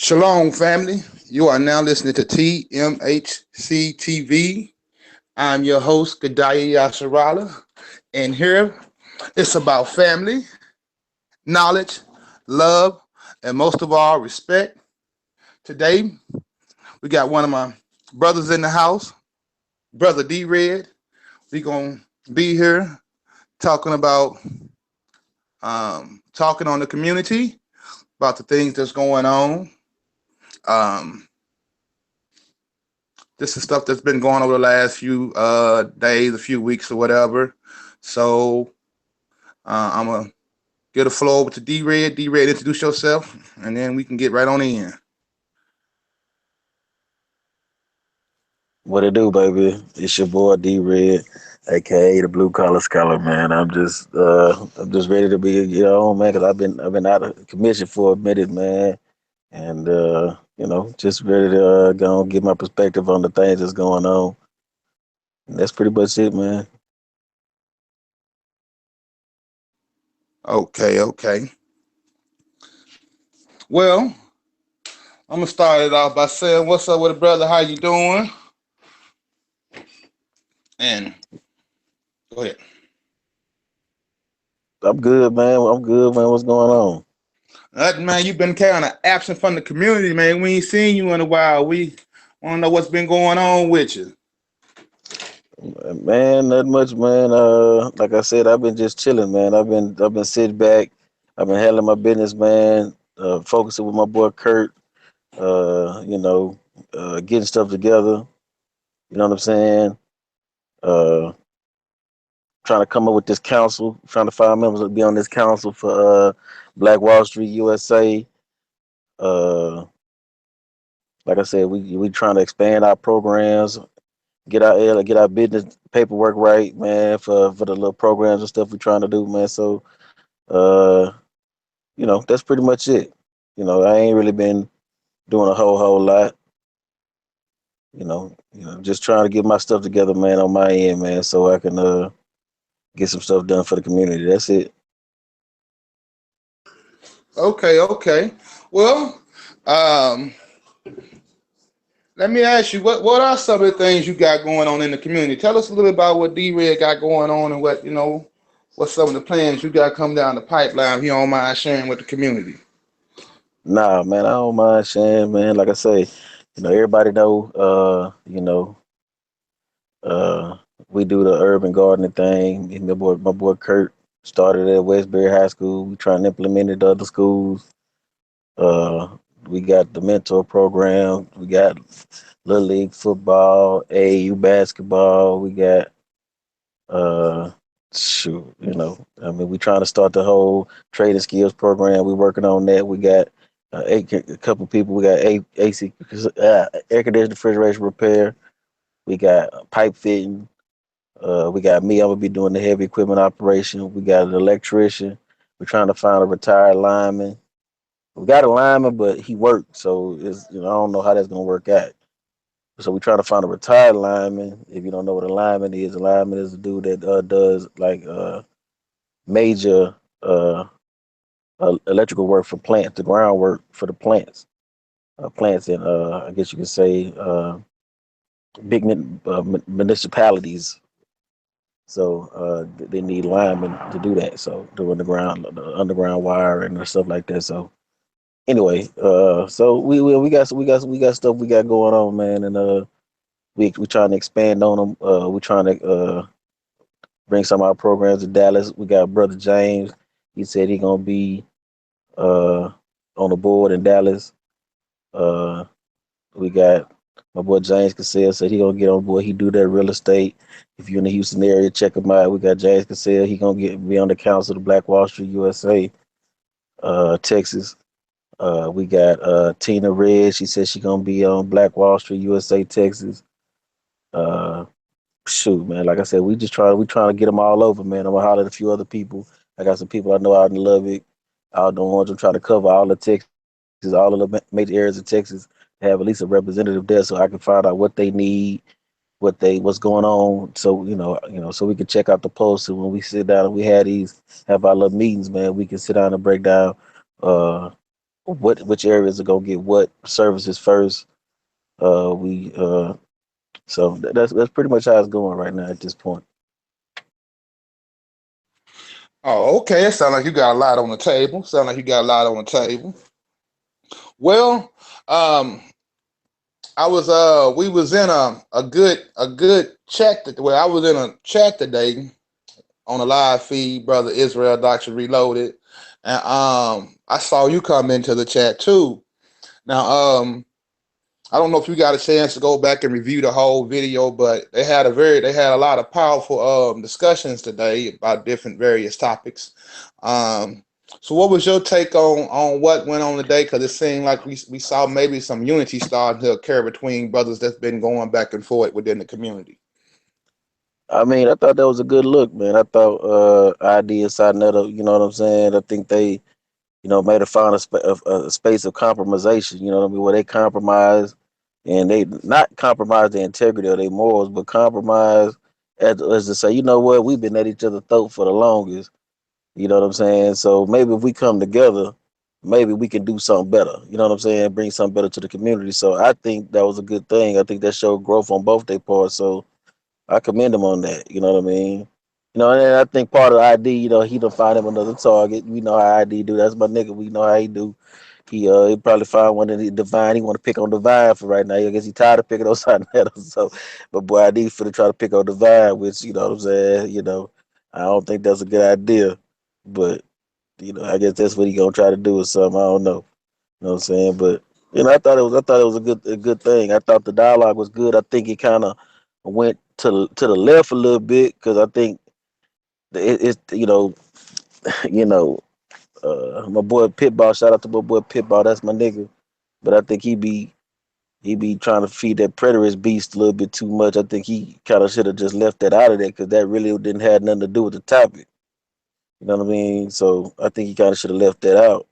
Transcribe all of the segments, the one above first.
Shalom, family. You are now listening to TMHC TV. I'm your host, Gadaya Yasharala, and here it's about family, knowledge, love, and most of all, respect. Today, we got one of my brothers in the house, Brother DeeRedd. We're going to be here talking about talking on the community, about the things that's going on. Um, This is stuff that's been going over the last few days, a few weeks, or whatever. So I'm gonna get a floor over to DeeRedd. DeeRedd, introduce yourself, and then we can get right on in. What it do, baby? It's your boy DeeRedd, aka the Blue Collar Scholar, man. I'm just ready to be man, because I've been out of commission for a minute, man, and just ready to go and get my perspective on the things that's going on. And that's pretty much it, man. Okay, okay. Well, I'm gonna start it off by saying, "What's up with it, brother? How you doing?" And go ahead. I'm good, man. I'm good, man. What's going on? Man, you've been kind of absent from the community, man. We ain't seen you in a while. We want to know what's been going on with you. Man, not much, man. Like I said, I've been just chilling, man. I've been sitting back. I've been handling my business, man. Focusing with my boy Kurt. Getting stuff together. You know what I'm saying? Uh, Trying to come up with this council. Trying to find members to be on this council for Black Wall Street USA. Uh, like I said, we trying to expand our programs, get our business paperwork right, man, for the little programs and stuff we're trying to do, man. So uh, that's pretty much it. I ain't really been doing a whole lot. Just trying to get my stuff together, man, on my end, man, so I can get some stuff done for the community. That's it. Okay, okay. Well, um, let me ask you, what are some of the things you got going on in the community? Tell us a little about what DeeRedd got going on and what's some of the plans you got come down the pipeline, if you don't mind sharing with the community. Nah, man, I don't mind sharing, man. Like I say, everybody know, uh, we do the urban gardening thing. Me and my boy Kurt started at Westbury High School. We trying to implement it to other schools. Uh, we got the mentor program. We got Little League football, AAU basketball. We got shoot, I mean, we trying to start the whole trade and skills program. We working on that. We got a couple people. We got AC, air conditioning, refrigeration repair. We got pipe fitting. We got me. I'm gonna be doing the heavy equipment operation. We got an electrician. We're trying to find a retired lineman. We got a lineman, but he worked, so I don't know how that's gonna work out. So we try to find a retired lineman. If you don't know what a lineman is a dude that does like major uh, electrical work for plants, the groundwork for the plants in I guess you could say big municipalities. So they need linemen to do that. So doing the underground wiring and stuff like that. So anyway, so we got stuff we got going on, man, and we trying to expand on them. We trying to bring some of our programs to Dallas. We got brother James. He said he gonna be uh, on the board in Dallas. Uh, we got my boy James Cassell said he gonna get on board. He do that real estate. If you're in the Houston area, check him out. We got James Cassell. He gonna be on the council of Black Wall Street USA, Texas. We got Tina Red. She said she gonna be on Black Wall Street USA, Texas. Uh, Shoot, man. Like I said, we trying to get them all over, man. I'm gonna holler at a few other people. I got some people I know out in Lubbock, out in Orange. I'm trying to cover all of Texas, all of the major areas of Texas. Have at least a representative there, so I can find out what they need, what's going on. So so we can check out the posts. And when we sit down and we have our little meetings, man, we can sit down and break down. Uh, which areas are gonna get what services first. We so that's pretty much how it's going right now at this point. Oh, okay. It sounds like you got a lot on the table. Sound like you got a lot on the table. Well, um, I was we was in a good chat well, I was in a chat today on a live feed, brother Israel Doctor Reloaded, and I saw you come into the chat too. Now, I don't know if you got a chance to go back and review the whole video, but they had a lot of powerful discussions today about different various topics. Um, so what was your take on what went on today? Because it seemed like we saw maybe some unity starting to occur between brothers that's been going back and forth within the community. I mean, I thought that was a good look, man. I thought ID and Sinetta, you know what I'm saying? I think they, made a find a space of compromisation. You know what I mean? Where they compromise and they not compromise the integrity of their morals, but compromise as to say, you know what, we've been at each other's throat for the longest. You know what I'm saying? So maybe if we come together, maybe we can do something better. You know what I'm saying? Bring something better to the community. So I think that was a good thing. I think that showed growth on both their parts. So I commend him on that. You know what I mean? And I think part of the ID, he done find him another target. We know how ID do. That's my nigga. We know how he do. He probably find one of the Divine. He want to pick on Divine for right now. I guess he tired of picking on something else. So, but boy, ID for to try to pick on Divine, which you know what I'm saying. I don't think that's a good idea. But I guess that's what he gonna try to do or something. I don't know. You know what I'm saying? But I thought it was a good thing. I thought the dialogue was good. I think it kind of went to the left a little bit because I think it's you know my boy Pitball. Shout out to my boy Pitball. That's my nigga. But I think he be trying to feed that preterist beast a little bit too much. I think he kind of should have just left that out of there because that really didn't have nothing to do with the topic. You know what I mean? So I think he kind of should have left that out.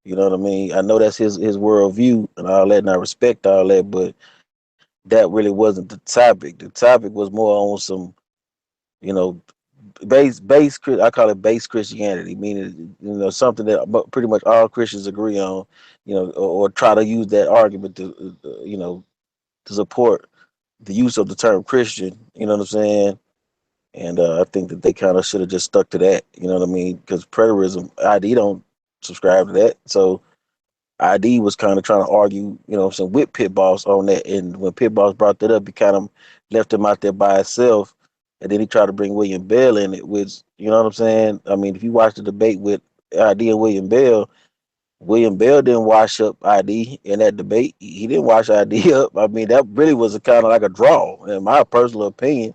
You know what I mean? I know that's his worldview and all that, and I respect all that, but that really wasn't the topic. The topic was more on some, you know, I call it base Christianity, meaning something that pretty much all Christians agree on, or try to use that argument to, to support the use of the term Christian. You know what I'm saying? And I think that they kind of should have just stuck to that. You know what I mean? Because preterism, ID don't subscribe to that, so ID was kind of trying to argue, what I'm saying, with Pit Boss on that. And when Pit Boss brought that up, he kind of left him out there by himself. And then he tried to bring William Bell in it, which, you know what I'm saying? I mean, if you watch the debate with ID and William Bell didn't wash up ID in that debate. He didn't wash ID up. I mean, that really was a kind of like a draw, in my personal opinion.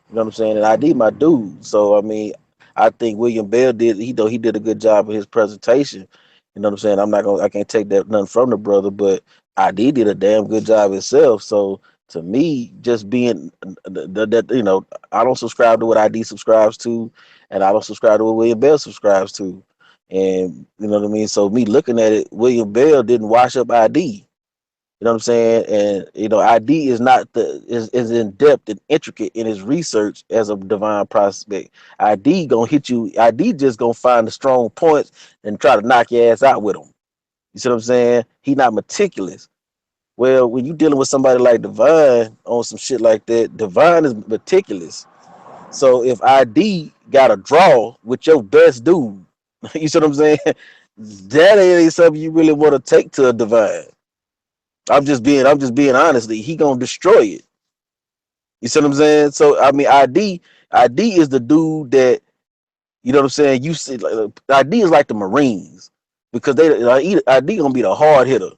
You know what I'm saying? And ID my dude. So I mean, I think William Bell did he did a good job of his presentation. You know what I'm saying? I can't take that nothing from the brother, but ID did a damn good job himself. So to me, just being that I don't subscribe to what ID subscribes to, and I don't subscribe to what William Bell subscribes to. And you know what I mean? So me looking at it, William Bell didn't wash up ID. You know what I'm saying? And ID is not is in depth and intricate in his research as a divine prospect. ID gonna hit you. ID just gonna find the strong points and try to knock your ass out with them. You see what I'm saying? He not meticulous. Well, when you dealing with somebody like Divine on some shit like that, Divine is meticulous. So if ID got a draw with your best dude, you see what I'm saying? That ain't something you really want to take to a Divine. I'm just being honest. He gonna destroy it. You see what I'm saying? So I mean, ID is the dude that you know what I'm saying. You see, ID is like the Marines because ID gonna be the hard hitter.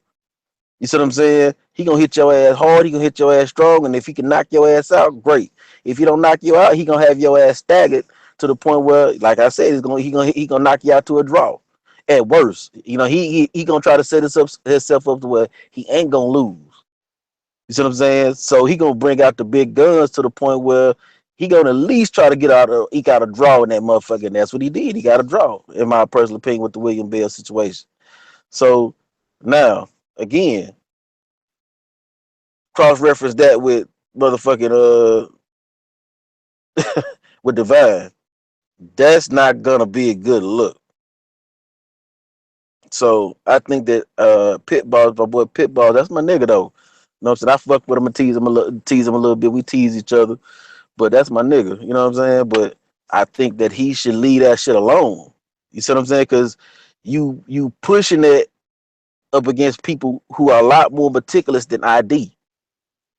You see what I'm saying? He gonna hit your ass hard. He gonna hit your ass strong, and if he can knock your ass out, great. If he don't knock you out, he gonna have your ass staggered to the point where, like I said, he gonna knock you out to a draw. At worst, he gonna try to set himself up to where he ain't gonna lose. You see what I'm saying? So he gonna bring out the big guns to the point where he gonna at least try to he got a draw in that motherfucker, and that's what he did. He got a draw, in my personal opinion, with the William Bell situation. So now, again, cross reference that with motherfucking with Divine. That's not gonna be a good look. So I think that Pitball, my boy Pitball, that's my nigga though. You know what I'm saying? I fuck with him and tease him a little bit. We tease each other, but that's my nigga. You know what I'm saying? But I think that he should leave that shit alone. You see what I'm saying? Because you pushing it up against people who are a lot more meticulous than ID.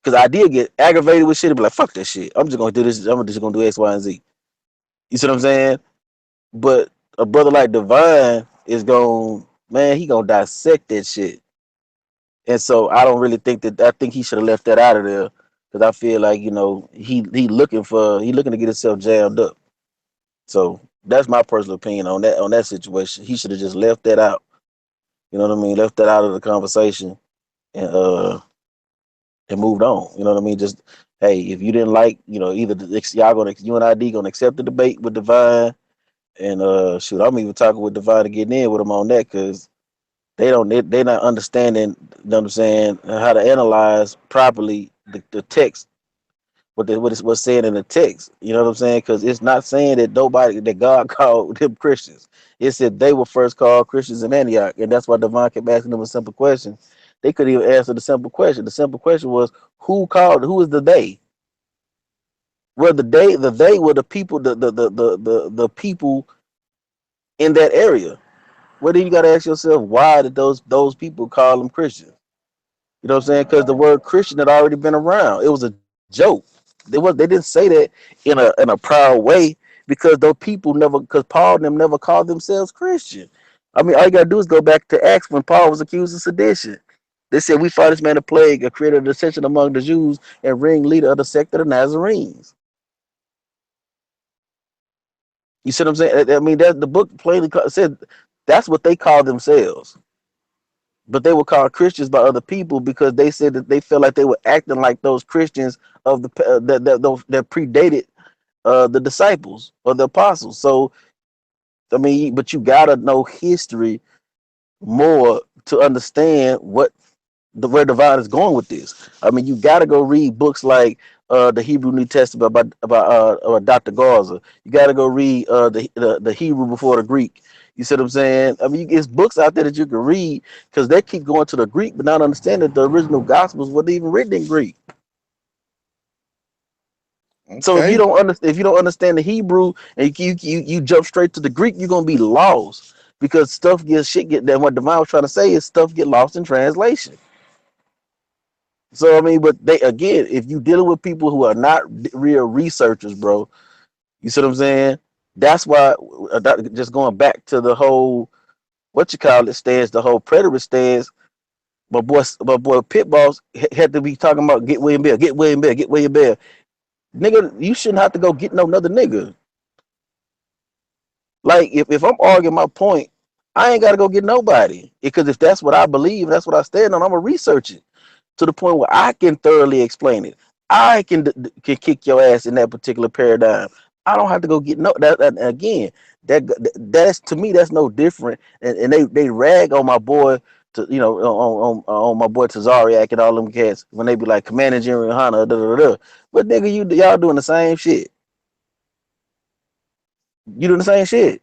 Because ID get aggravated with shit and be like, fuck that shit. I'm just gonna do this. I'm just gonna do X, Y, and Z. You see what I'm saying? But a brother like Divine is going, man, he gonna dissect that shit. And so I don't really think that I think he should have left that out of there because I feel like he looking to get himself jammed up. So that's my personal opinion on that situation. He should have just left that out. You know what I mean? Left that out of the conversation and moved on. You know what I mean? Just hey, if you didn't like, either y'all gonna you and ID gonna accept the debate with Divine and shoot, I'm even talking with Divine to get in with him on that because they not understanding, you know what I'm saying, how to analyze properly the text, what's saying in the text. You know what I'm saying? Because it's not saying that God called them Christians. It said they were first called Christians in Antioch, and that's why Devon kept asking them a simple question. They couldn't even answer the simple question. The simple question was, who is the they? Well, the they were the people, the people in that area. Well, then you got to ask yourself, why did those people call them Christians? You know what I'm saying? Because the word Christian had already been around. It was a joke. They didn't say that in a proud way because those people never because Paul and them never called themselves Christian. I mean, all you gotta do is go back to Acts when Paul was accused of sedition. They said we fought this man a plague, a creator of dissension among the Jews and ringleader of the sect of the Nazarenes. You see what I'm saying? I mean, that the book plainly said that's what they called themselves. But they were called Christians by other people because they said that they felt like they were acting like those Christians of the that predated the disciples or the apostles. So I mean, but you gotta know history more to understand where Divine is going with this. I mean, you gotta go read books like the Hebrew New Testament about Dr. Garza. You gotta go read the Hebrew before the Greek. You see what I'm saying? I mean, it's books out there that you can read because they keep going to the Greek, but not understanding that the original Gospels weren't even written in Greek. So Okay. if you don't understand the Hebrew and you jump straight to the Greek, you're gonna be lost because stuff gets shit get that what Divine was trying to say is stuff get lost in translation. So I mean, but they again, if you dealing with people who are not real researchers, bro, you see what I'm saying? That's why just going back to the whole what you call it stance, the whole preterist stance. My boy Pitballs had to be talking about get William Bell, get William Bell, get William Bell. Nigga, you shouldn't have to go get no another nigga. Like if I'm arguing my point, I ain't gotta go get nobody. Because if that's what I believe, that's what I stand on, I'm gonna research it to the point where I can thoroughly explain it. I can kick your ass in that particular paradigm. I don't have to go get no that again. That's to me that's no different. And they rag on my boy to on my boy Tazariak and all them cats when they be like Commander General Hunter, da, da, da, da. But nigga, y'all doing the same shit. You doing the same shit.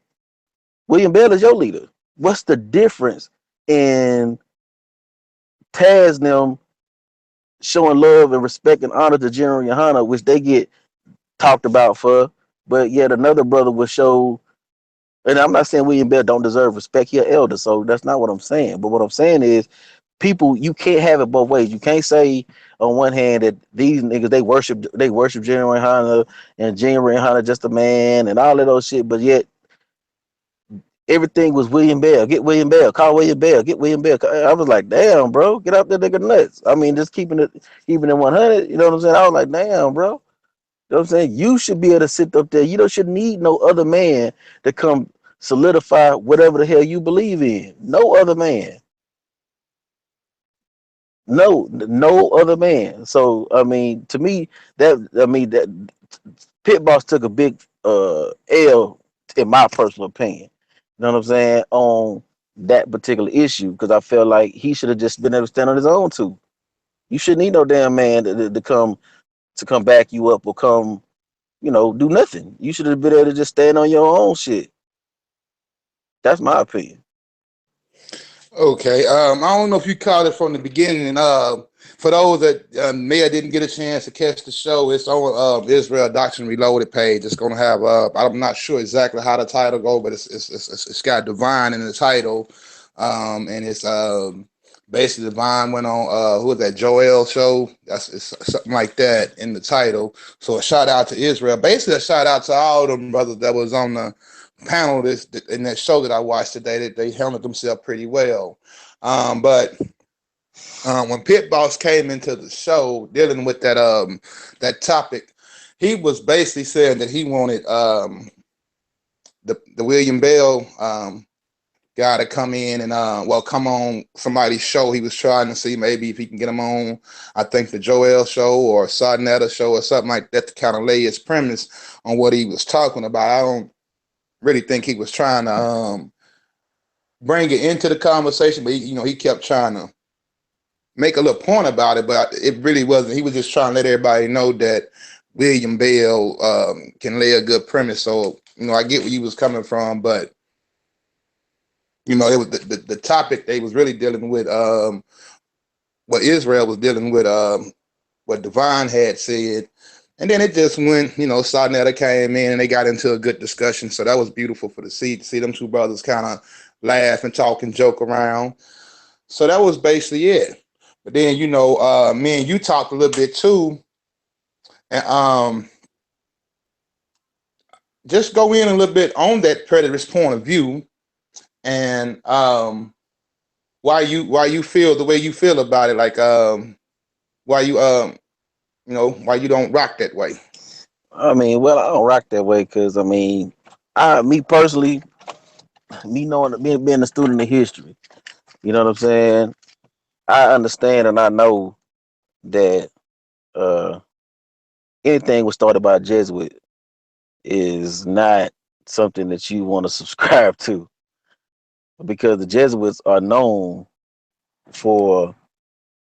William Bell is your leader. What's the difference in Taz them showing love and respect and honor to General Yohana, which they get talked about for, but yet another brother will show. And I'm not saying William Bell don't deserve respect. He an elder, so that's not what I'm saying. But what I'm saying is, people, you can't have it both ways. You can't say on one hand that these niggas they worship General Yohana and General Yohana just a man and all of those shit, but yet everything was William Bell. Get William Bell. Call William Bell. Get William Bell. I was like, damn, bro, get out there, nigga nuts. I mean, just keeping it 100. You know what I'm saying? I was like, damn, bro. You know what I'm saying? You should be able to sit up there. You don't should need no other man to come solidify whatever the hell you believe in. No other man. No other man. So I mean, to me, that Pit Boss took a big L in my personal opinion. You know what I'm saying on that particular issue because I felt like he should have just been able to stand on his own too. You shouldn't need no damn man to come back you up or come do nothing. You should have been able to just stand on your own shit. That's my opinion. Okay. I don't know if you caught it from the beginning. For those that may or didn't get a chance to catch the show, it's on Israel Doctrine Reloaded page. It's gonna have. I'm not sure exactly how the title go, but it's got divine in the title, and it's basically divine went on. Who was that? Joel show. That's it's something like that in the title. So a shout out to Israel. Basically, a shout out to all them brothers that was on the panel this in that show that I watched today. That they handled themselves pretty well. But when Pit Boss came into the show dealing with that topic, he was basically saying that he wanted the William Bell guy to come in and come on somebody's show. He was trying to see maybe if he can get him on. I think the Joel show or Sarnetta show or something like that to kind of lay his premise on what he was talking about. I don't really think he was trying to bring it into the conversation, but he kept trying to make a little point about it, but it really wasn't. He was just trying to let everybody know that William Bell can lay a good premise. So I get where you was coming from, but it was the topic they was really dealing with. What Israel was dealing with. What Divine had said. And then it just went, Sarnetta came in and they got into a good discussion. So that was beautiful to see them two brothers kind of laugh and talk and joke around. So that was basically it. But then, me and you talked a little bit too. And just go in a little bit on that preterist point of view and why you feel the way you feel about it, like why you why you don't rock that way. I mean, well, I don't rock that way because I mean, me personally, me knowing being a student of history, you know what I'm saying? I understand and I know that uh, anything was started by a Jesuit is not something that you want to subscribe to because the Jesuits are known for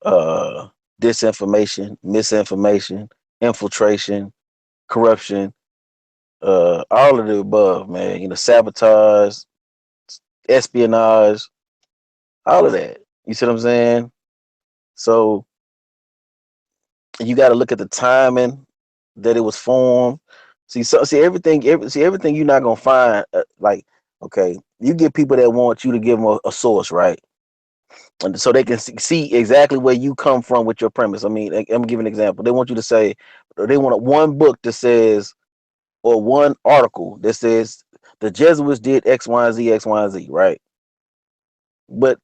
uh, disinformation, misinformation, infiltration, corruption, all of the above, man. Sabotage, espionage, all of that. You see what I'm saying? So you got to look at the timing that it was formed. See everything you're not gonna find. Like, okay, you get people that want you to give them a source, right? And so they can see exactly where you come from with your premise. I mean, I'm gonna give an example. They want you to say they want one book that says, or one article that says the Jesuits did X, Y, and Z, X, Y, and Z, right? But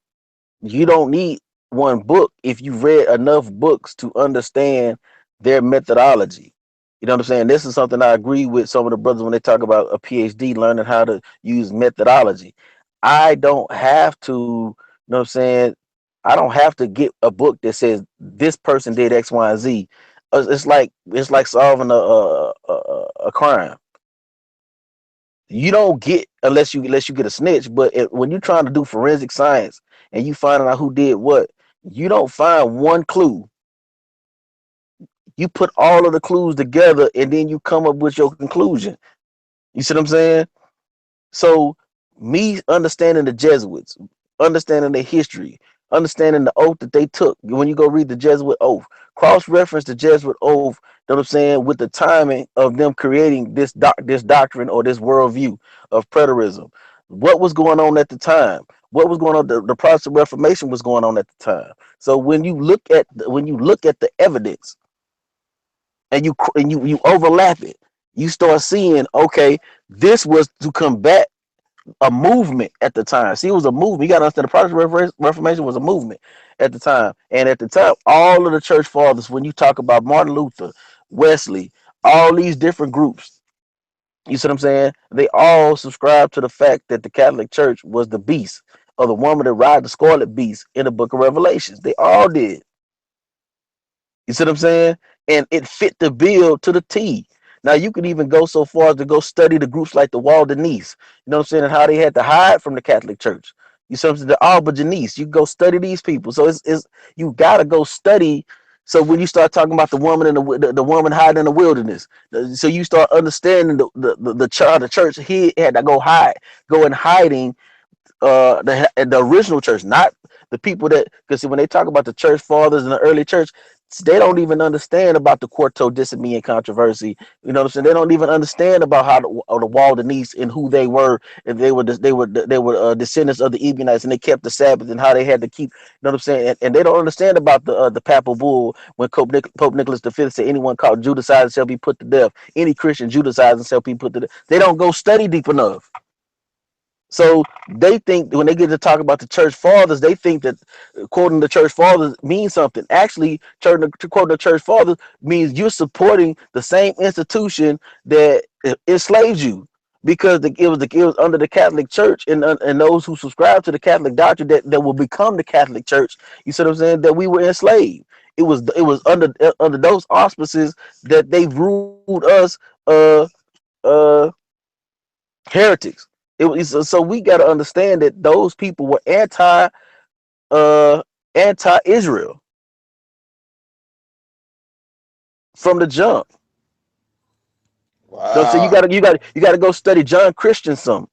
you don't need one book if you read enough books to understand their methodology. You know what I'm saying? This is something I agree with some of the brothers when they talk about a PhD, learning how to use methodology. I don't have to, you know what I'm saying? I don't have to get a book that says this person did X, Y, and Z. It's like solving a crime. You don't get unless you get a snitch. But when you're trying to do forensic science and you find out who did what, you don't find one clue. You put all of the clues together and then you come up with your conclusion. You see what I'm saying? So me understanding the Jesuits, understanding their history, understanding the oath that they took. When you go read the Jesuit oath, cross-reference the Jesuit oath, you know what I'm saying, with the timing of them creating this doctrine or this worldview of preterism. What was going on at the time? What was going on? The Protestant Reformation was going on at the time. So when you look at the evidence and you overlap it, you start seeing, okay, this was to combat a movement at the time. See, it was a movement. You got to understand the Protestant Reformation was a movement at the time. And at the time, all of the church fathers, when you talk about Martin Luther, Wesley, all these different groups, you see what I'm saying? They all subscribe to the fact that the Catholic Church was the beast or the woman that ride the scarlet beast in the book of Revelations. They all did. You see what I'm saying? And it fit the bill to the T. Now you can even go so far as to go study the groups like the Waldenese, you know what I'm saying, and how they had to hide from the Catholic Church. You see what I'm saying? The Albigenese. You go study these people. So it's you gotta go study. So when you start talking about the woman in the woman hiding in the wilderness, so you start understanding the child, the church he had to go in hiding the original church, not the people that, because when they talk about the church fathers and the early church, they don't even understand about the Quarto Decimean controversy. You know what I'm saying? They don't even understand about how the Waldenese and who they were, and they were descendants of the Ebionites, and they kept the Sabbath and how they had to keep. You know what I'm saying? And they don't understand about the papal bull when Pope Nicholas V said anyone caught Judaizing shall be put to death. Any Christian Judaizing shall be put to death. They don't go study deep enough. So they think when they get to talk about the church fathers, they think that quoting the church fathers means something. Actually, quoting the church fathers means you're supporting the same institution that enslaved you, because it was under the Catholic Church, and those who subscribe to the Catholic doctrine that will become the Catholic Church. You see what I'm saying? That we were enslaved. It was under those auspices that they ruled us uh heretics. It was so we got to understand that those people were uh anti-Israel from the jump. So you Wow. gotta you gotta go study John Christian some.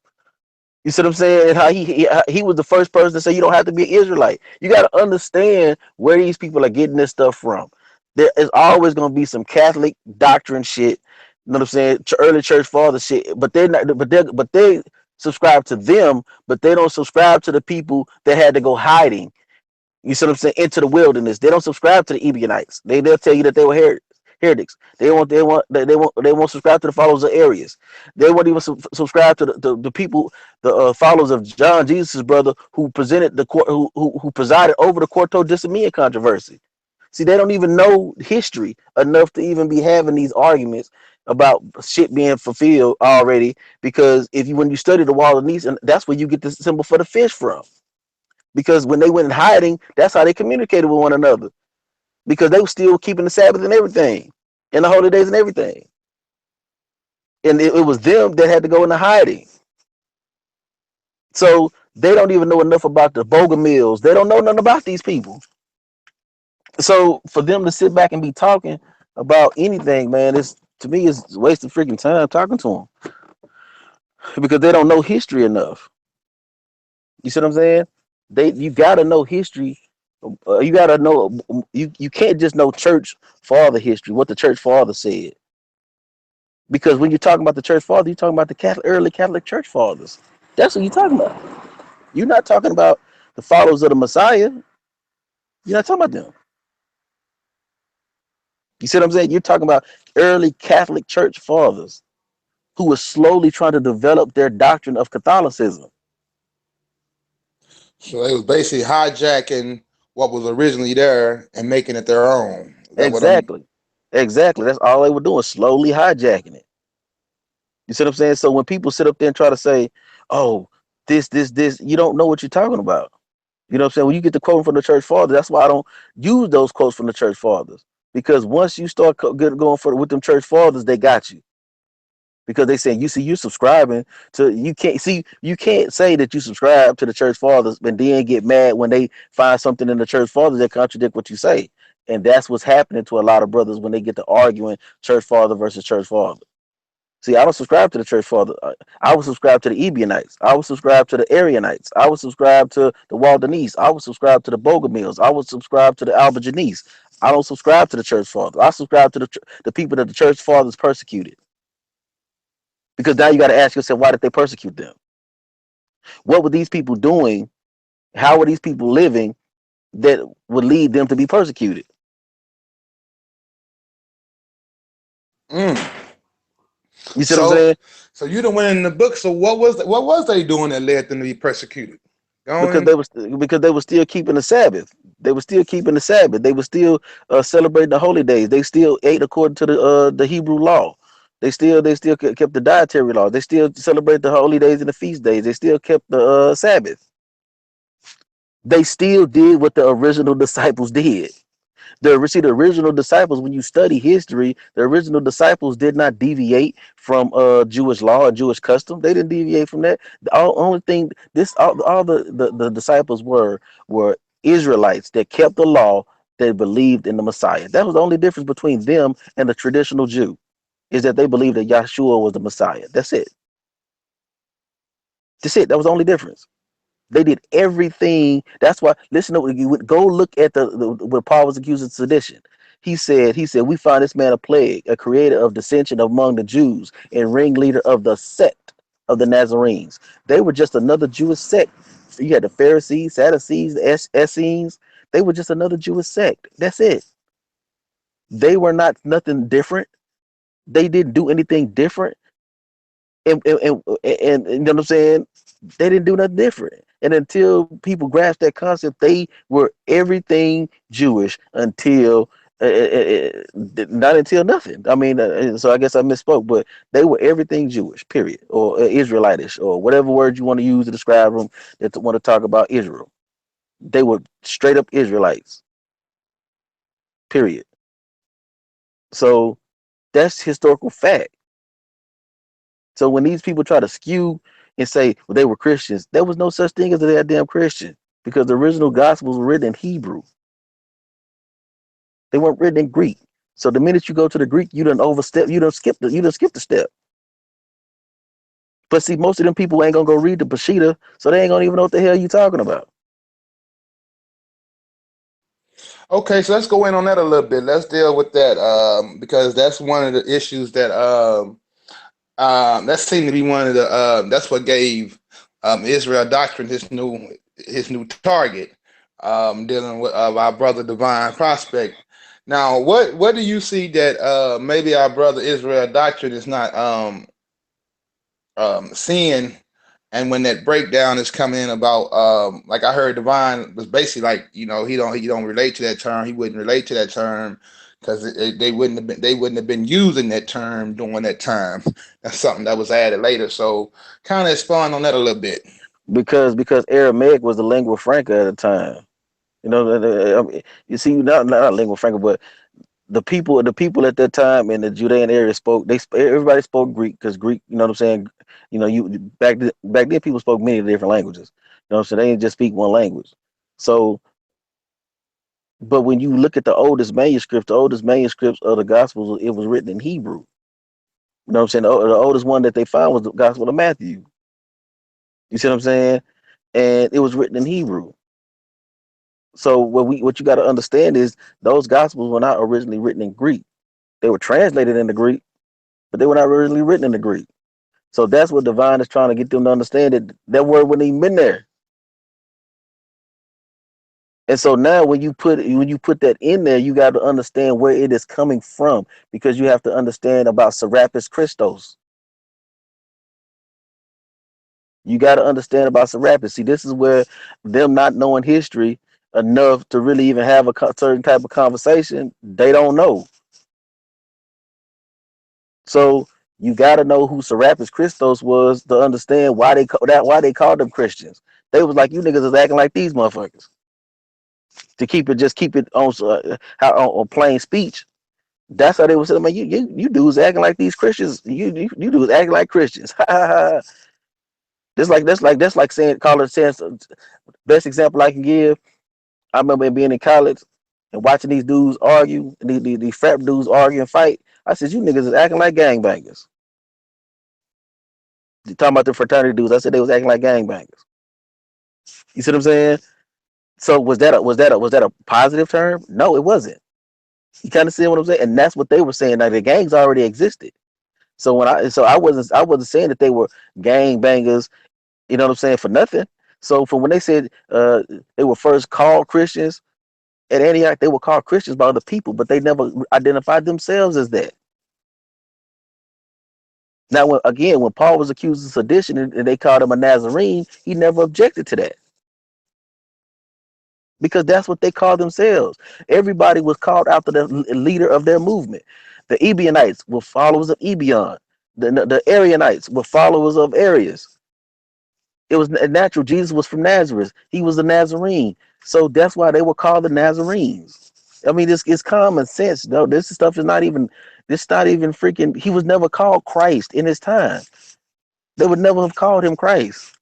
You see what I'm saying? And how he was the first person to say you don't have to be an Israelite. You got to understand where these people are getting this stuff from. There is always going to be some Catholic doctrine shit. You know what I'm saying? Early church father shit. But they're not. But they subscribe to them. But they don't subscribe to the people that had to go hiding. You see what I'm saying? Into the wilderness. They don't subscribe to the Ebionites. They'll tell you that they were heretics. They won't subscribe to the followers of Arius. They won't even subscribe to the people, the followers of John Jesus' brother, who presented the court, who presided over the Quarto Decimean controversy. See, they don't even know history enough to even be having these arguments about shit being fulfilled already. Because when you study the Wall of Nice, and that's where you get the symbol for the fish from, because when they went in hiding, that's how they communicated with one another, because they were still keeping the Sabbath and everything, and the holy days and everything. And it was them that had to go into hiding. So they don't even know enough about the Bogomils. They don't know nothing about these people. So for them to sit back and be talking about anything, man, it's to me it's a waste of freaking time talking to them, because they don't know history enough. You see what I'm saying? You gotta know history. You gotta know, you can't just know church father history, what the church father said. Because when you're talking about the church father, you're talking about the early Catholic church fathers. That's what you're talking about. You're not talking about the followers of the Messiah. You're not talking about them. You see what I'm saying? You're talking about early Catholic church fathers who were slowly trying to develop their doctrine of Catholicism. So they was basically hijacking what was originally there and making it their own. Is that what I'm? Exactly. Exactly. That's all they were doing, slowly hijacking it. You see what I'm saying? So when people sit up there and try to say, oh, this, you don't know what you're talking about. You know what I'm saying? When you get the quote from the church fathers, that's why I don't use those quotes from the church fathers. Because once you start going for with them church fathers, they got you. Because they say, you see, you're subscribing to, you can't say that you subscribe to the church fathers and then get mad when they find something in the church fathers that contradict what you say. And that's what's happening to a lot of brothers when they get to arguing church father versus church father. See, I don't subscribe to the church father. I would subscribe to the Ebionites. I would subscribe to the Arianites. I would subscribe to the Waldenese. I would subscribe to the Bogomils. I would subscribe to the Albigenese. I don't subscribe to the church fathers. I subscribe to the people that the church fathers persecuted. Because now you got to ask yourself, why did they persecute them? What were these people doing? How were these people living that would lead them to be persecuted? Mm. You see what I'm So, saying? so you done went in the book. So what was they doing that led them to be persecuted? Because Going. they were still keeping the Sabbath. They were still keeping the Sabbath. They were still celebrating the holy days. They still ate according to the Hebrew law. They still kept the dietary law. They still celebrate the holy days and the feast days. They still kept the Sabbath. They still did what the original disciples did. The original disciples, when you study history, the original disciples did not deviate from Jewish law and Jewish custom. They didn't deviate from that. Only thing all the disciples were Israelites that kept the law, that believed in the Messiah. That was the only difference between them and the traditional Jew, is that they believed that Yahshua was the Messiah. That's it. That's it. That was the only difference. They did everything. That's why. Listen to what you would go look at when Paul was accused of sedition. He said, we find this man a plague, a creator of dissension among the Jews, and ringleader of the sect of the Nazarenes. They were just another Jewish sect. You had the Pharisees, Sadducees, the Essenes. They were just another Jewish sect. That's it. They were not nothing different. They didn't do anything different. And you know what I'm saying? They didn't do nothing different. And until people grasp that concept, they were everything Jewish until not until nothing. I mean, so I guess I misspoke, but they were everything Jewish, period, or Israelitish, or whatever word you want to use to describe them that want to talk about Israel. They were straight up Israelites, period. So that's historical fact. So when these people try to skew and say, well, they were Christians, there was no such thing as a damn Christian because the original gospels were written in Hebrew. They weren't written in Greek. So the minute you go to the Greek, you done overstep, you done skip the step. But see, most of them people ain't gonna go read the Peshitta, so they ain't gonna even know what the hell you talking about. Okay, so let's go in on that a little bit. Let's deal with that because that's one of the issues that that seemed to be one of the that's what gave Israel doctrine his new target, dealing with our brother Divine Prospect. Now, what do you see that maybe our brother Israel doctrine is not seeing, and when that breakdown is coming in about like I heard Divine was basically like, he don't relate to that term. He wouldn't relate to that term because they wouldn't have been using that term during that time. That's something that was added later. So kind of expand on that a little bit. Because Aramaic was the lingua franca at the time. You know, I mean, you see, not lingua franca, but the people at that time in the Judean area everybody spoke Greek because Greek, you know what I'm saying? Back then people spoke many different languages. You know what I'm saying? They didn't just speak one language. So, but when you look at the oldest manuscripts of the Gospels, it was written in Hebrew. You know what I'm saying? The oldest one that they found was the Gospel of Matthew. You see what I'm saying? And it was written in Hebrew. So what you got to understand is those Gospels were not originally written in Greek. They were translated into Greek, but they were not originally written into Greek. So that's what Divine is trying to get them to understand that that word wouldn't even been there. And so now when you put that in there, you got to understand where it is coming from because you have to understand about Serapis Christos. You got to understand about Serapis. See, this is where them not knowing history enough to really even have a certain type of conversation, they don't know. So you got to know who Serapis Christos was to understand why they called them Christians. They was like, you niggas is acting like these motherfuckers. To keep it on on plain speech. That's how they were saying, man, you dudes acting like these Christians. You dudes acting like Christians. That's like saying college saying best example I can give. I remember being in college and watching these dudes argue, these frat dudes argue and fight. I said, you niggas is acting like gangbangers. Talking about the fraternity dudes, I said they was acting like gangbangers. You see what I'm saying? So was that a positive term? No, it wasn't. You kind of see what I'm saying? And that's what they were saying. Like the gangs already existed. So I wasn't saying that they were gang bangers, you know what I'm saying, for nothing. So for when they said they were first called Christians at Antioch, they were called Christians by other people, but they never identified themselves as that. Now, when Paul was accused of sedition and they called him a Nazarene, he never objected to that because that's what they called themselves. Everybody was called after the leader of their movement. The Ebionites were followers of Ebion. The Arianites were followers of Arius. It was natural. Jesus was from Nazareth. He was a Nazarene. So that's why they were called the Nazarenes. I mean, it's common sense, though. This stuff is not even. This not even freaking. He was never called Christ in his time. They would never have called him Christ.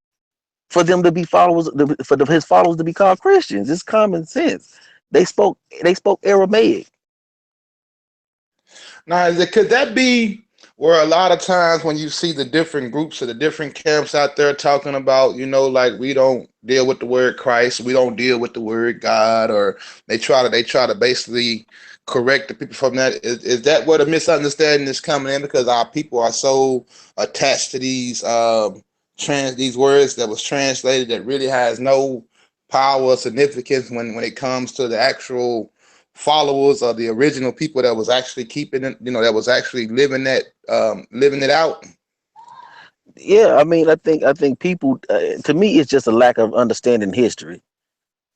For them to be followers, his followers to be called Christians, it's common sense. They spoke Aramaic. Now, could that be where a lot of times when you see the different groups or the different camps out there talking about, like we don't deal with the word Christ, we don't deal with the word God, or they try to basically correct the people from that. Is that where the misunderstanding is coming in? Because our people are so attached to these words that was translated that really has no power or significance when it comes to the actual followers or the original people that was actually keeping it, that was actually living it out. Yeah, I mean, I think people, to me, it's just a lack of understanding history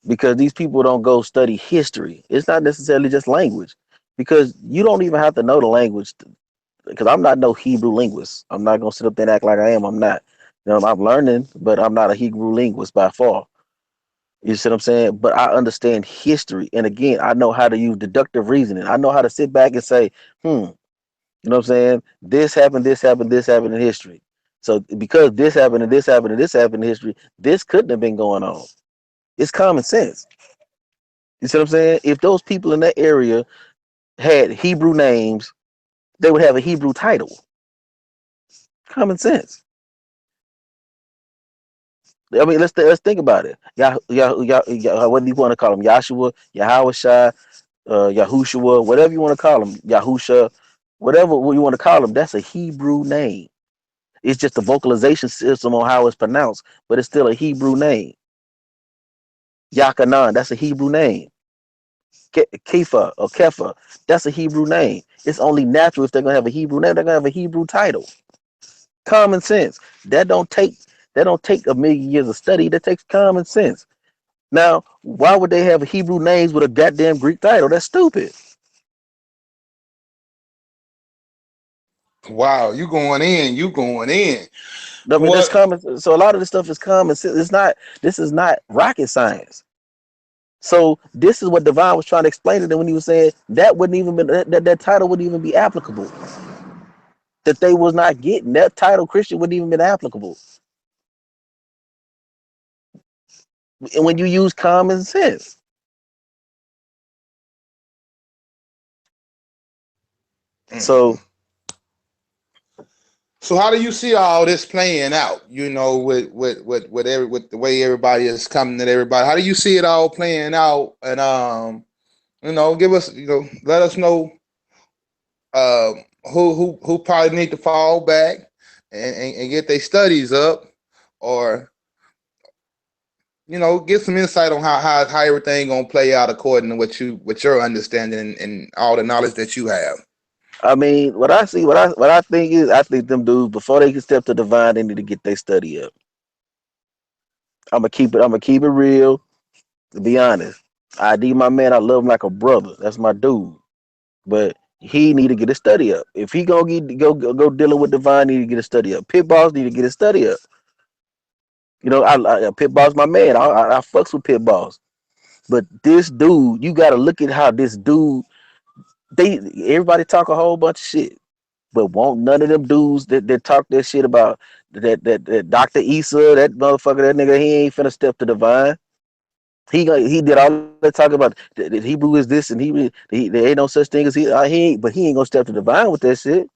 because these people don't go study history. It's not necessarily just language because you don't even have to know the language. Because I'm not no Hebrew linguist. I'm not gonna sit up there and act like I am. I'm not. I'm learning, but I'm not a Hebrew linguist by far. You see what I'm saying? But I understand history, and again, I know how to use deductive reasoning. I know how to sit back and say, you know what I'm saying? This happened, this happened in history. So because this happened and this happened and this happened in history, this couldn't have been going on. It's common sense. You see what I'm saying? If those people in that area had Hebrew names, they would have a Hebrew title. Common sense. I mean, let's think about it. What do you want to call him? Yahshua, Yahweh, Yahushua, whatever you want to call him, Yahusha, whatever you want to call him. That's a Hebrew name. It's just a vocalization system on how it's pronounced, but it's still a Hebrew name. Yakanan, that's a Hebrew name. Kefa or Kefa, that's a Hebrew name. It's only natural if they're gonna have a Hebrew name, they're gonna have a Hebrew title. Common sense. That don't take that don't take a million years of study. That takes common sense. Now, why would they have Hebrew names with a goddamn Greek title? That's stupid. Wow, you going in. I mean, that's What? common. So a lot of this stuff is common sense. It's not. This is not rocket science. So this is what Divine was trying to explain to them when he was saying that wouldn't even be that title wouldn't even be applicable. That they was not getting that title Christian wouldn't even been applicable. And when you use common sense, so So how do you see all this playing out? With the way everybody is coming at everybody. How do you see it all playing out? And give us, let us know who probably need to fall back and get their studies up, or get some insight on how everything gonna play out according to what your understanding and all the knowledge that you have. I mean, what I see, what I think is, I think them dudes before they can step to Divine, they need to get their study up. I'm gonna keep it real. To be honest, ID my man, I love him like a brother. That's my dude. But he need to get his study up. If he gonna go dealing with Divine, need to get his study up. Pit Boss need to get his study up. Pit Boss my man. I fucks with Pit Boss. But this dude, you gotta look at how this dude. They everybody talk a whole bunch of shit, but won't none of them dudes that talk that shit about that Dr. Issa, that motherfucker, that nigga, he ain't finna step to Divine. He did all that talk about that Hebrew is this and there ain't no such thing as he ain't, but he ain't gonna step to Divine with that shit.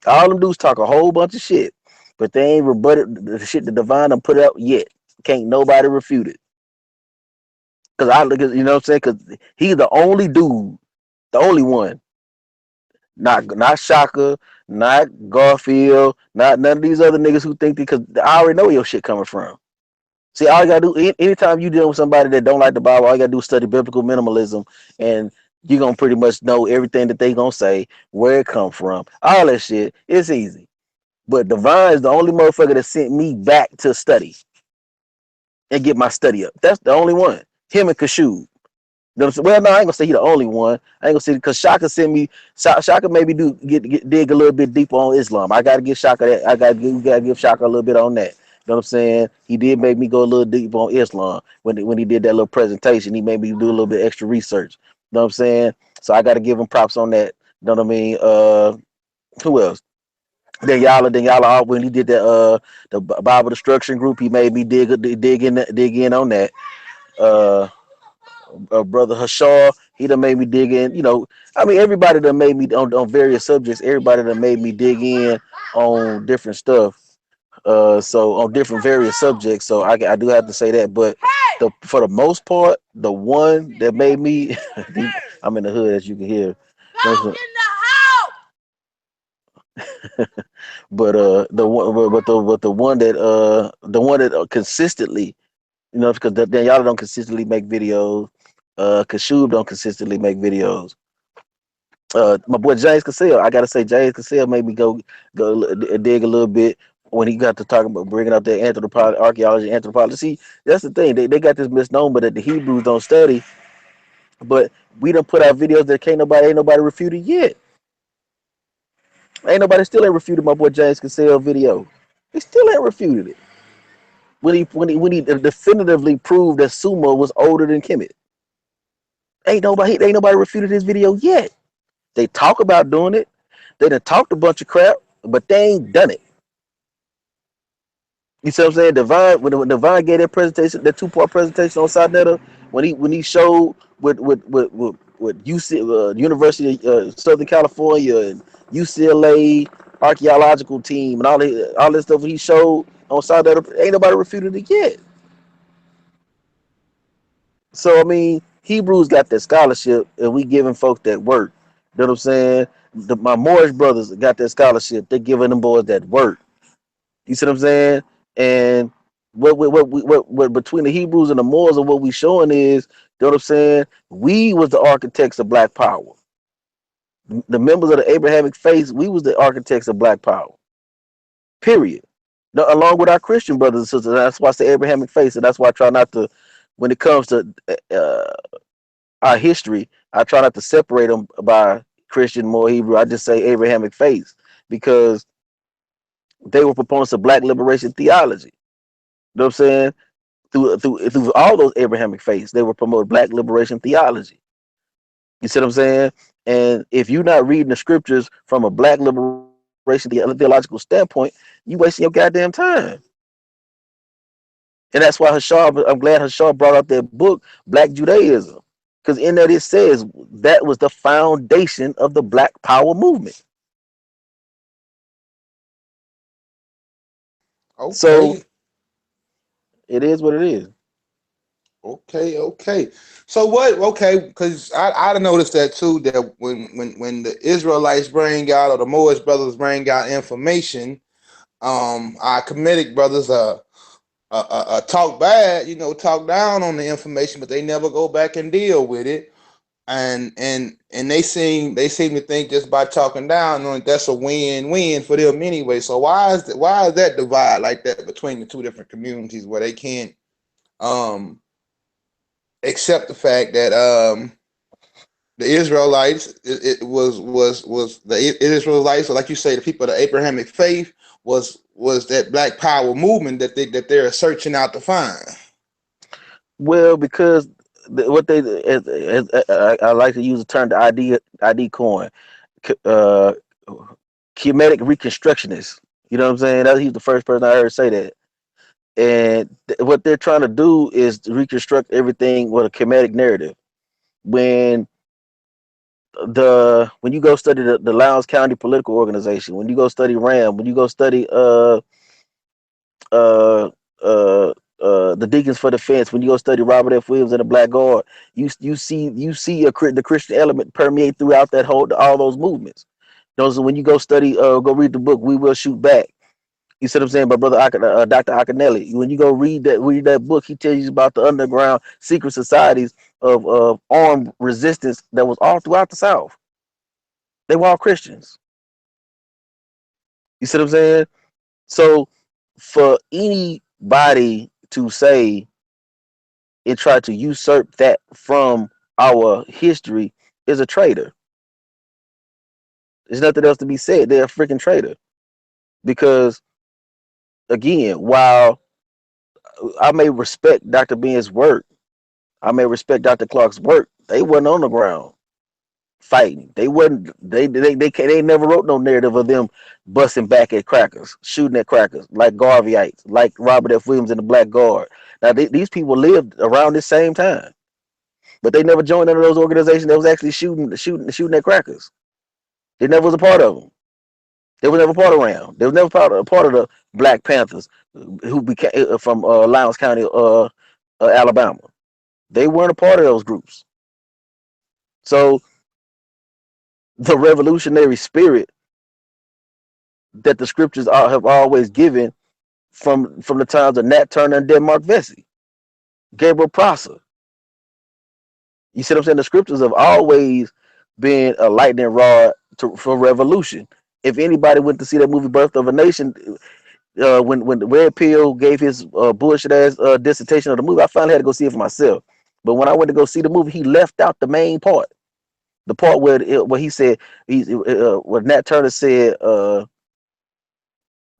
All them dudes talk a whole bunch of shit, but they ain't rebutted the shit that Divine done put out yet. Can't nobody refute it. Cause I look at, you know what I'm saying? Cause he's the only dude, the only one. Not Shaka, not Garfield, not none of these other niggas who think because I already know where your shit coming from. See, all you gotta do anytime you deal with somebody that don't like the Bible, all you gotta do is study biblical minimalism, and you're gonna pretty much know everything that they gonna say, where it come from, all that shit. It's easy. But Divine is the only motherfucker that sent me back to study and get my study up. That's the only one. Him and Kashu. Well, no, I ain't gonna say he the only one. I ain't gonna say because Shaka sent me. Shaka maybe dig a little bit deeper on Islam. I gotta give Shaka that. We gotta give Shaka a little bit on that. You know what I'm saying? He did make me go a little deeper on Islam when he did that little presentation. He made me do a little bit extra research. You know what I'm saying? So I gotta give him props on that. You know what I mean? Who else? Then y'all when he did that the Bible destruction group, he made me dig in on that. Uh, brother Hashar, He done made me dig in. I mean, everybody done made me on various subjects. Everybody done made me dig in on different stuff. So on different various subjects. So I do have to say that. But for the most part, the one that made me, I'm in the hood as you can hear. But the one, but the one that consistently, because then y'all don't consistently make videos. Kashub don't consistently make videos. My boy James Cassell, I gotta say James Cassell made me dig a little bit when he got to talking about bringing up their archaeology, anthropology. See, that's the thing. They got this misnomer that the Hebrews don't study, but we done put out videos that ain't nobody refuted yet. Ain't nobody still ain't refuted my boy James Cassell video. He still ain't refuted it. When he definitively proved that Sumo was older than Kemet. Ain't nobody refuted his video yet. They talk about doing it. They done talked a bunch of crap, but they ain't done it. You see what I'm saying? Divine, when Divine gave that presentation, that 2-part presentation on Sinetta, when he showed with UC, University of Southern California and UCLA archaeological team and all this stuff he showed on Sinetta, ain't nobody refuted it yet. So I mean, Hebrews got that scholarship, and we giving folk that work. You know what I'm saying? My Moorish brothers got that scholarship. They giving them boys that work. You see what I'm saying? And what between the Hebrews and the Moors and what we showing is, you know what I'm saying? We was the architects of Black Power. The members of the Abrahamic faith, we was the architects of Black Power. Period. Along with our Christian brothers and sisters. That's why I say Abrahamic faith, and that's why I try not to, when it comes to our history, I try not to separate them by Christian, Moor, Hebrew. I just say Abrahamic faith because they were proponents of Black liberation theology. You know what I'm saying? Through all those Abrahamic faiths, they were promoting Black liberation theology. You see what I'm saying? And if you're not reading the scriptures from a Black liberation theological standpoint, you wasting your goddamn time. And that's why I'm glad Hashar brought up that book, Black Judaism. Because in that it says that was the foundation of the Black Power movement. So Okay, it is what it is. okay. So what? Okay, because I noticed that too. That when the Israelites bring out or the Moorish brothers bring out information, our Kemetic brothers talk bad, talk down on the information, but they never go back and deal with it. And they seem to think just by talking down on it, that's a win-win for them anyway. So why is that divide like that between the two different communities where they can't um accept the fact that the Israelites was the Israelites, or like you say, the people of the Abrahamic faith was that Black Power movement that they're searching out to find. Well, because what they I like to use the term the ID coin, uh, Kemetic reconstructionist. You know what I'm saying? He's the first person I heard say that. And what they're trying to do is to reconstruct everything with a Kemetic narrative. When when you go study the Lowndes County political organization, when you go study RAM, when you go study uh uh the Deacons for Defense, when you go study Robert F. Williams and the Black Guard, you see the Christian element permeate throughout that whole all those movements. Those when you go study go read the book We Will Shoot Back. You see what I'm saying? By brother Dr. Akinelli. When you go read that book, he tells you about the underground secret societies of armed resistance that was all throughout the South. They were all Christians. You see what I'm saying? So for anybody to say and try to usurp that from our history is a traitor. There's nothing else to be said. They're a freaking traitor. Because again, while I may respect Dr. Ben's work, I may respect Dr. Clark's work, they wasn't on the ground fighting. They wasn't they never wrote no narrative of them busting back at crackers, shooting at crackers, like Garveyites, like Robert F. Williams and the Black Guard. Now these people lived around the same time. but they never joined none of those organizations that was actually shooting at crackers. They never was a part of them. They was never part of RAM. They was never part of the Black Panthers who became from Lowndes County, Alabama. They weren't a part of those groups. So the revolutionary spirit that the scriptures have always given from the times of Nat Turner and Denmark Vesey, Gabriel Prosser. You see what I'm saying? The scriptures have always been a lightning rod for revolution. If anybody went to see that movie Birth of a Nation, when the Red Pill gave his bullshit ass dissertation of the movie, I finally had to go see it for myself. But when I went to go see the movie, he left out the main part, the part where he said what Nat Turner said.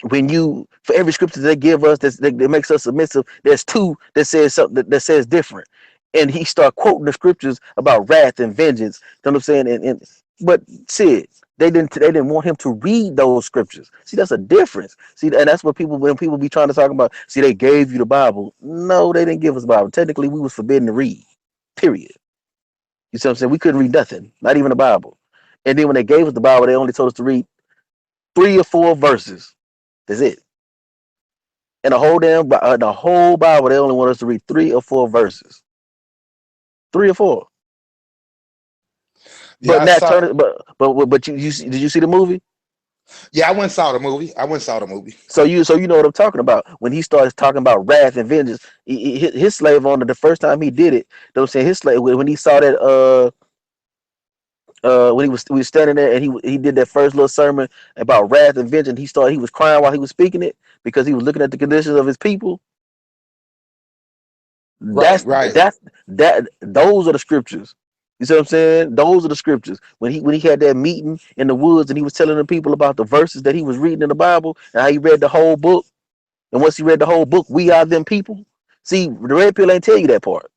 When you for every scripture they give us that makes us submissive, there's two that says something that says different, and he start quoting the scriptures about wrath and vengeance. You know what I'm saying? And but see, they didn't want him to read those scriptures. See, that's a difference. See, and that's what people when people be trying to talk about. See, they gave you the Bible. No, they didn't give us the Bible. Technically, we was forbidden to read. Period. You see what I'm saying? We couldn't read nothing, not even the Bible. And then when they gave us the Bible, they only told us to read 3 or 4 verses. That's it. And the whole Bible, they only want us to read 3 or 4 verses. 3 or 4. Yeah, But I Nat saw. Turner, but did you see the movie? Yeah, I went and saw the movie. I went and saw the movie. So you know what I'm talking about when he starts talking about wrath and vengeance. His slave owner, the first time he did it, they were saying his slave when he saw that when we was standing there and he did that first little sermon about wrath and vengeance. He was crying while he was speaking it because he was looking at the conditions of his people. Right, That's right. those are the scriptures. You see what I'm saying? Those are the scriptures. When he had that meeting in the woods and he was telling the people about the verses that he was reading in the Bible and how he read the whole book. And once he read the whole book, we are them people. See, the red pill ain't tell you that part.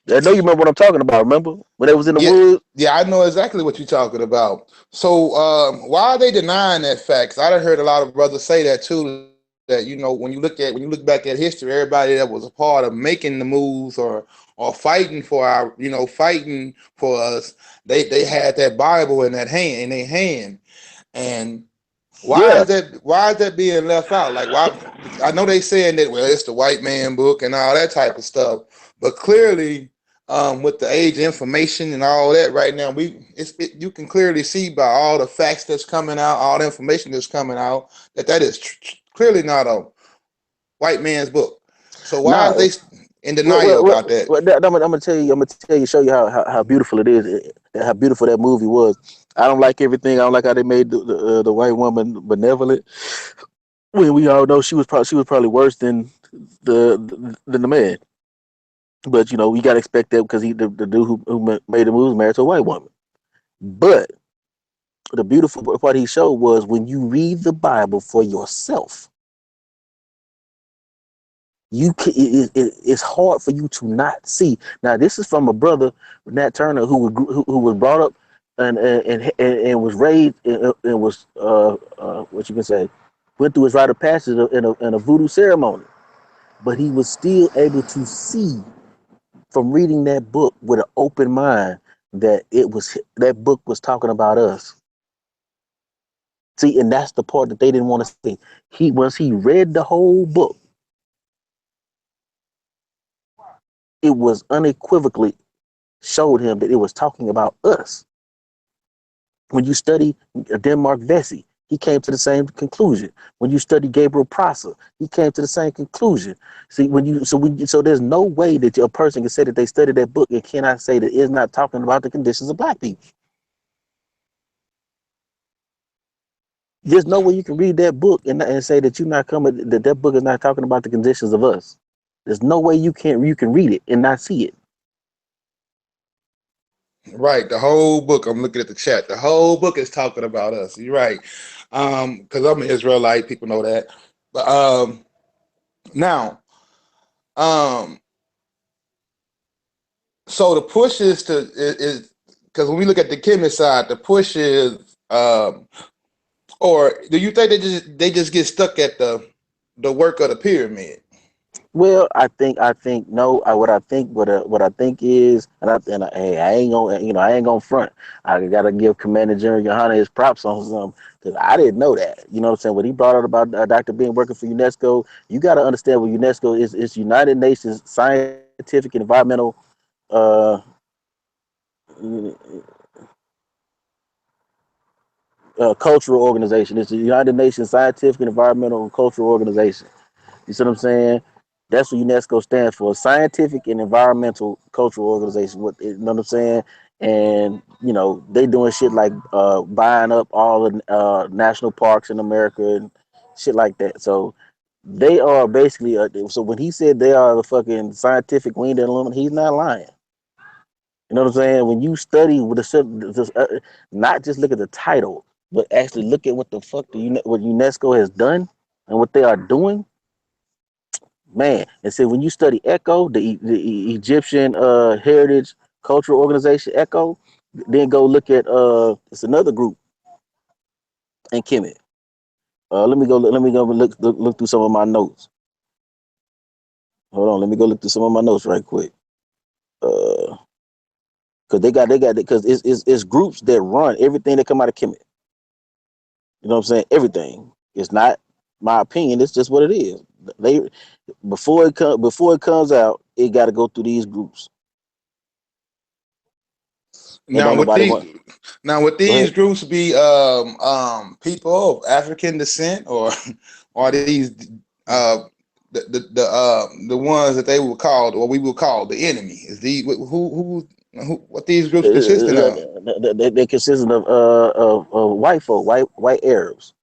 I know you remember what I'm talking about. Remember when they was in the Yeah, woods? yeah, I know exactly what you're talking about. So, why are they denying that fact? 'Cause I done heard a lot of brothers say that too. That when you look back at history, everybody that was a part of making the moves or fighting for fighting for us, they had that Bible in their hand, and Yeah. why is that being left out? Like why I know they saying that well it's the white man book and all that type of stuff, but clearly with the age of information and all that right now, you can clearly see by all the facts that's coming out, all the information that's coming out, that is clearly not a white man's book. So why is Nah. they in denial about that? I'm gonna tell you. I'm gonna tell you. Show you how beautiful it is. How beautiful that movie was. I don't like everything. I don't like how they made the white woman benevolent. When we all know she was probably worse than the man. But we gotta expect that because the dude who made the movie was married to a white woman. But the beautiful part he showed was when you read the Bible for yourself, it's hard for you to not see. Now this is from a brother, Nat Turner, who was brought up and was raised and was what you can say went through his rite of passage in a voodoo ceremony, but he was still able to see from reading that book with an open mind that book was talking about us. See, and that's the part that they didn't want to see. Once he read the whole book, it was unequivocally showed him that it was talking about us. When you study Denmark Vesey, he came to the same conclusion. When you study Gabriel Prosser, he came to the same conclusion. See, so there's no way that a person can say that they studied that book and cannot say that it's not talking about the conditions of black people. There's no way you can read that book and say that you're not coming that book is not talking about the conditions of us. There's no way you can read it and not see it. Right, the whole book. I'm looking at the chat. The whole book is talking about us. You're right. Because I'm an Israelite. People know that. But now, um, so the push is because when we look at the chemist side, the push is, or do you think they just get stuck at the work of the pyramid? Well, I think no. What I think is, hey, I ain't gonna, I ain't gonna front. I gotta give Commander General Yohana his props on some, because I didn't know that. You know what I'm saying? When he brought out about Dr. Ben working for UNESCO, you got to understand what UNESCO is. It's United Nations Scientific and Environmental uh, Cultural Organization. It's the United Nations Scientific and Environmental and Cultural Organization. You see what I'm saying? That's what UNESCO stands for, Scientific and Environmental Cultural Organization. What you know what I'm saying? And they doing shit like buying up all the national parks in America and shit like that. So they are basically. So when he said they are the fucking scientific wing and aluminum, he's not lying. You know what I'm saying? When you study with not just look at the title, but actually look at what the fuck what UNESCO has done and what they are doing, man. And so when you study ECHO, the Egyptian Heritage Cultural Organization, ECHO, then go look at it's another group in Kemet. Let me go look through some of my notes. Hold on, let me go look through some of my notes right quick. Uh, cause they got because it's groups that run everything that come out of Kemet. You know what I'm saying? Everything. It's not my opinion. It's just what it is. They before it comes out, it got to go through these groups, and Now don't with nobody these want. now with Go these ahead. groups be people of African descent, or are these the ones that they would call, or we would call, the enemy? Is the who what these groups consisting of? They consisting of white folk, white Arabs.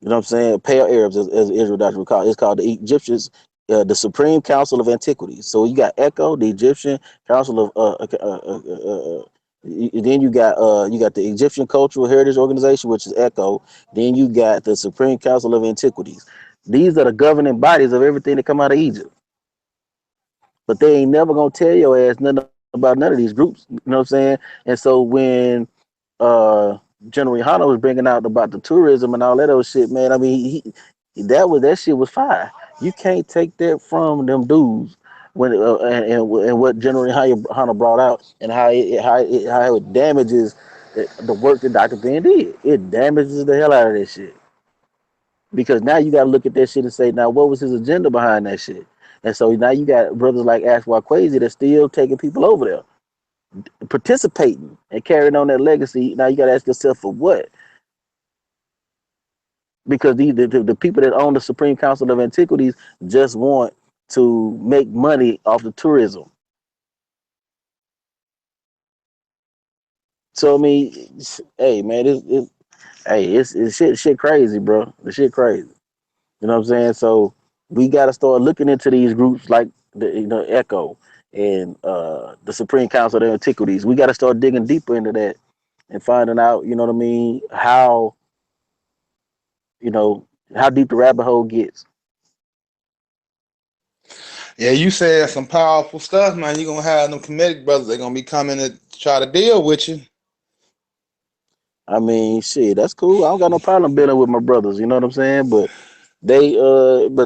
You know what I'm saying? Pale Arabs, as Israel doctor would call it. It's called the Egyptians, the Supreme Council of Antiquities. So you got ECHO, the Egyptian Council of, then you got the Egyptian Cultural Heritage Organization, which is ECHO. Then you got the Supreme Council of Antiquities. These are the governing bodies of everything that come out of Egypt. But they ain't never gonna tell your ass nothing about none of these groups. You know what I'm saying? And so when uh General Hano was bringing out about the tourism and all that old shit, man. I mean, that shit was fire. You can't take that from them dudes when and what General Hano brought out and how it damages the work that Dr. Ben did. It damages the hell out of that shit because now you got to look at that shit and say, now what was his agenda behind that shit? And so now you got brothers like Ashwa Quasi that's still taking people over there, participating and carrying on that legacy. Now you got to ask yourself for what? Because the people that own the Supreme Council of Antiquities just want to make money off the tourism. So I mean, hey man, it's shit crazy, bro. The shit crazy. You know what I'm saying? So we got to start looking into these groups like the Echo and the Supreme Council of Antiquities. We got to start digging deeper into that and finding out, you know what I mean, you know how deep the rabbit hole gets. Yeah, you said some powerful stuff, man. You're gonna have them comedic brothers. They're gonna be coming to try to deal with you. I mean, shit, that's cool. I don't got no problem building with my brothers. You know what I'm saying? But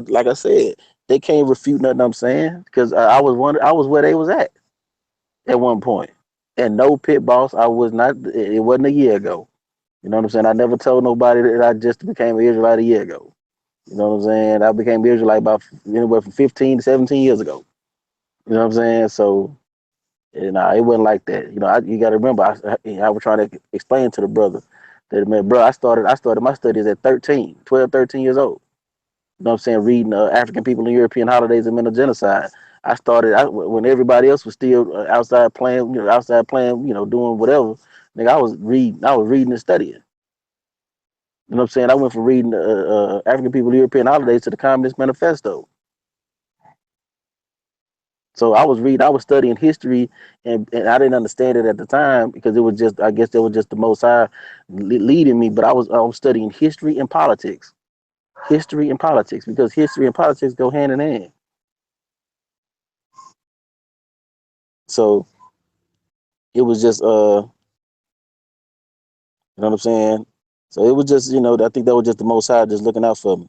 like I said, they can't refute nothing I'm saying because I was where they was at one point, and no pit boss. I was not. It wasn't a year ago. You know what I'm saying? I never told nobody that I just became an Israelite a year ago. You know what I'm saying? I became an Israelite about anywhere from 15 to 17 years ago. You know what I'm saying? So, it wasn't like that. You got to remember, I was trying to explain to the brother that, man, bro, I started my studies at 13, 12, 13 years old. You know what I'm saying? Reading African people and European holidays and mental genocide. When everybody else was still outside playing, doing whatever. Nigga, I was reading and studying. You know what I'm saying? I went from reading African people and European holidays to the Communist Manifesto. So I was studying history, and I didn't understand it at the time because it was just, I guess, that was just the Most High leading me. But I was studying history and politics, because history and politics go hand in hand. So it was just, you know what I'm saying? So it was just, I think that was just the Most High just looking out for me.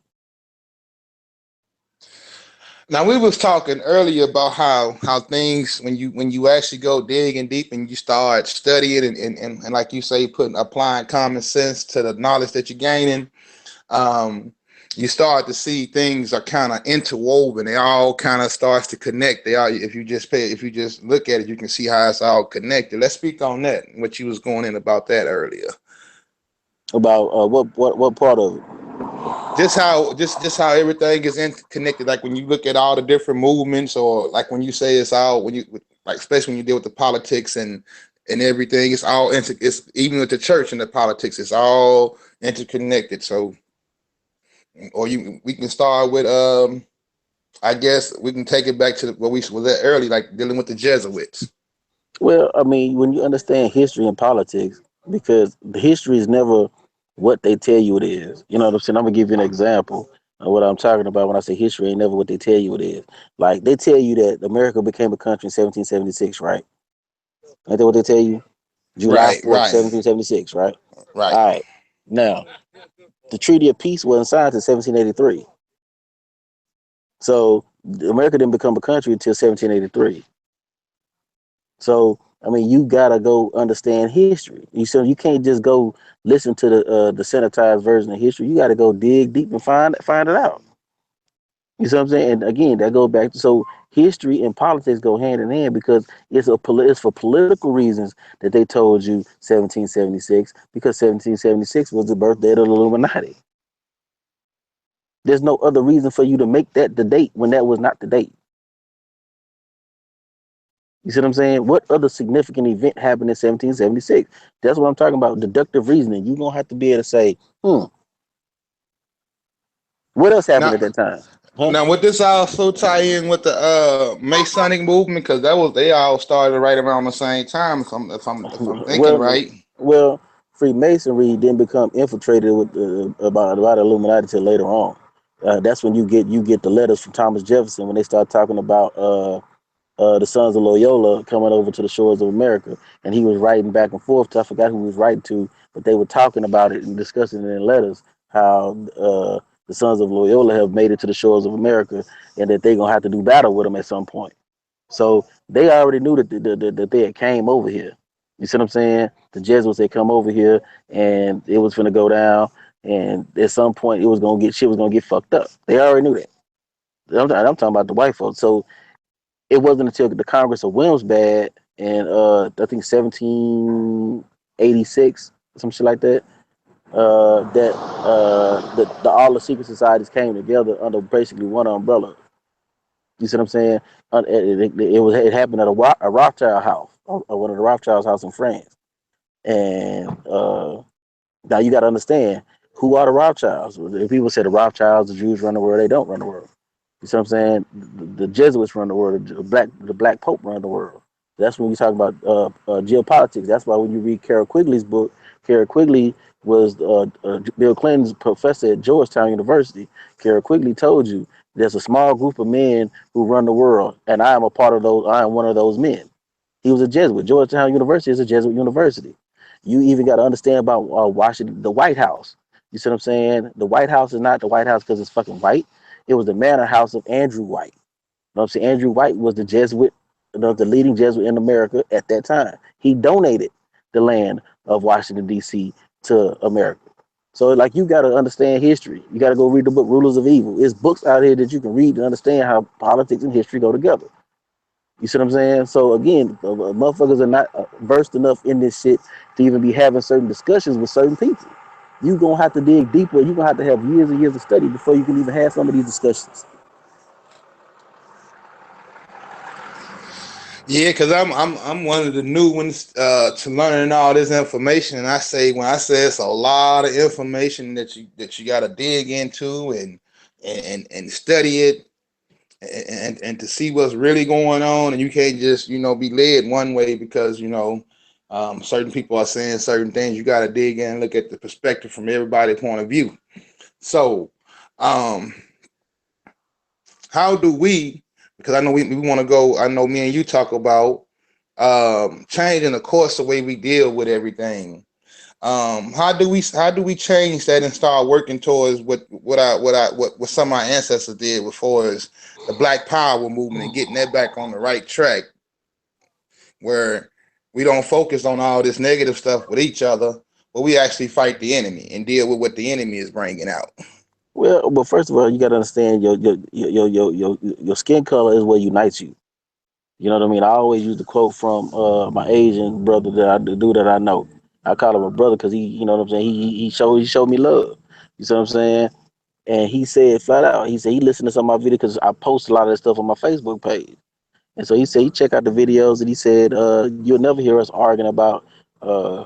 Now we was talking earlier about how things when you actually go digging deep and you start studying and like you say putting applying common sense to the knowledge that you're gaining, um, you start to see things are kind of interwoven. They all kind of starts to connect. They are if you just look at it, you can see how it's all connected. Let's speak on that. What you was going in about that earlier. About what part of it? Just how everything is interconnected. Like when you look at all the different movements, or like when you say it's all when you like, especially when you deal with the politics and everything, it's all it's even with the church and the politics, it's all interconnected. So, or you we can start with I guess we can take it back to what we was at early, like dealing with the Jesuits. Well, I mean, when you understand history and politics, because the history is never what they tell you it is. You know what I'm saying? I'm gonna give you an example of what I'm talking about when I say history ain't never what they tell you it is. Like they tell you that America became a country in 1776, right? Ain't that what they tell you? July Right, 4th, right, 1776, right? right. All right. Now, the Treaty of Peace wasn't signed until 1783. So America didn't become a country until 1783. So I mean, you gotta go understand history. You can't just go listen to the sanitized version of history. You got to go dig deep and find it out. You see what I'm saying? And again, that goes back to so history and politics go hand in hand because it's for political reasons that they told you 1776 because 1776 was the birthday of the Illuminati. There's no other reason for you to make that the date when that was not the date. You see what I'm saying? What other significant event happened in 1776? That's what I'm talking about. Deductive reasoning. You're gonna have to be able to say, what else happened Now, at that time? Huh? now would this also tie in with the Masonic movement? Because that was they all started right around the same time. If I'm thinking Well, right. well, Freemasonry didn't become infiltrated with about Illuminati till later on. That's when you get the letters from Thomas Jefferson when they start talking about the sons of Loyola coming over to the shores of America, and he was writing back and forth. I forgot who he was writing to, but they were talking about it and discussing it in letters how the sons of Loyola have made it to the shores of America, and that they're gonna have to do battle with them at some point. So they already knew that they had came over here. You see what I'm saying? The Jesuits had come over here, and it was gonna go down. And at some point, it was gonna get shit was gonna get fucked up. They already knew that. I'm talking about the white folks. So it wasn't until the Congress of Williamsbad in I think 1786, some shit like that, that the all the secret societies came together under basically one umbrella. You see what I'm saying? It happened at a Rothschild house, or one of the Rothschilds' house in France. And now you got to understand who are the Rothschilds. If people say the Rothschilds, the Jews run the world, they don't run the world. You see what I'm saying? The Jesuits run the world. The Black Pope run the world. That's when you talk about geopolitics. That's why when you read Carol Quigley's book, Carol Quigley was Bill Clinton's professor at Georgetown University. Carol Quigley told you there's a small group of men who run the world, and I am a part of those. I am one of those men. He was a Jesuit. Georgetown University is a Jesuit university. You even got to understand about Washington, the White House. You see what I'm saying? The White House is not the White House because it's fucking white. It was the manor house of Andrew White. You know what I'm saying? Andrew White was the Jesuit, the leading Jesuit in America at that time. He donated the land of Washington, D.C. to America. So, like, you got to understand history. You got to go read the book Rulers of Evil. It's books out here that you can read to understand how politics and history go together. You see what I'm saying? So again, motherfuckers are not versed enough in this shit to even be having certain discussions with certain people. You gonna have to dig deeper. You gonna have to have years and years of study before you can even have some of these discussions. Yeah, because I'm one of the new ones to learning all this information, and I say when I say it's a lot of information that you got to dig into and study it and to see what's really going on, and you can't just be led one way because certain people are saying certain things. You got to dig in and look at the perspective from everybody's point of view. So, um, how do we? Because I know we want to go. I know me and you talk about changing the course the way we deal with everything. How do we change that and start working towards what some of our ancestors did before is the Black Power movement and getting that back on the right track where we don't focus on all this negative stuff with each other, but we actually fight the enemy and deal with what the enemy is bringing out. Well, but first of all, you got to understand your skin color is what unites you. You know what I mean? I always use the quote from my Asian brother the dude that I know. I call him a brother because you know what I'm saying. He showed me love. You see what I'm saying? And he said flat out, he said he listened to some of my videos because I post a lot of that stuff on my Facebook page. And so he said he checked out the videos and he said, you'll never hear us arguing about uh,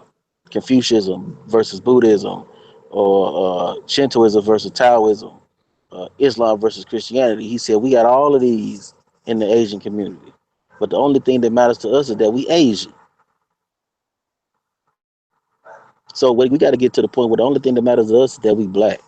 Confucianism versus Buddhism or Shintoism versus Taoism, Islam versus Christianity. He said we got all of these in the Asian community. But the only thing that matters to us is that we Asian. So we got to get to the point where the only thing that matters to us is that we black.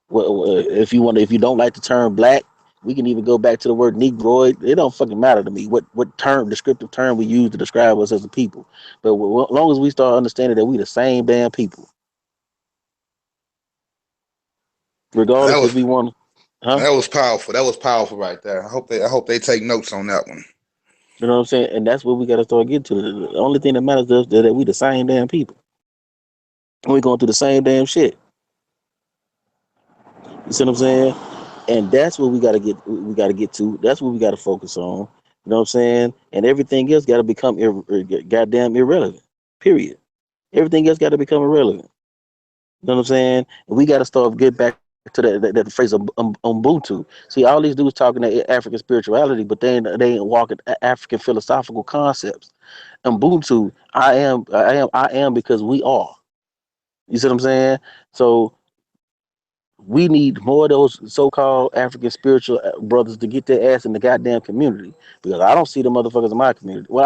Well, if you don't like the term black, we can even go back to the word negroid. It don't fucking matter to me what term, descriptive term we use to describe us as a people. But as long as we start understanding that we the same damn people, That regardless if was we want, huh? that was powerful. That was powerful right there. I hope they take notes on that one. You know what I'm saying? And that's what we got to start getting to. The only thing that matters to us is that we the same damn people. And we going through the same damn shit. You see what I'm saying? And that's what we gotta get. We gotta get to. That's what we gotta focus on. You know what I'm saying? And everything else gotta become goddamn irrelevant. Period. Everything else gotta become irrelevant. You know what I'm saying? And we gotta start get back to that phrase of Ubuntu. See, all these dudes talking that African spirituality, but they ain't walking African philosophical concepts. Ubuntu, I am because we are. You see what I'm saying? So we need more of those so-called African spiritual brothers to get their ass in the goddamn community because I don't see the motherfuckers in my community. Well,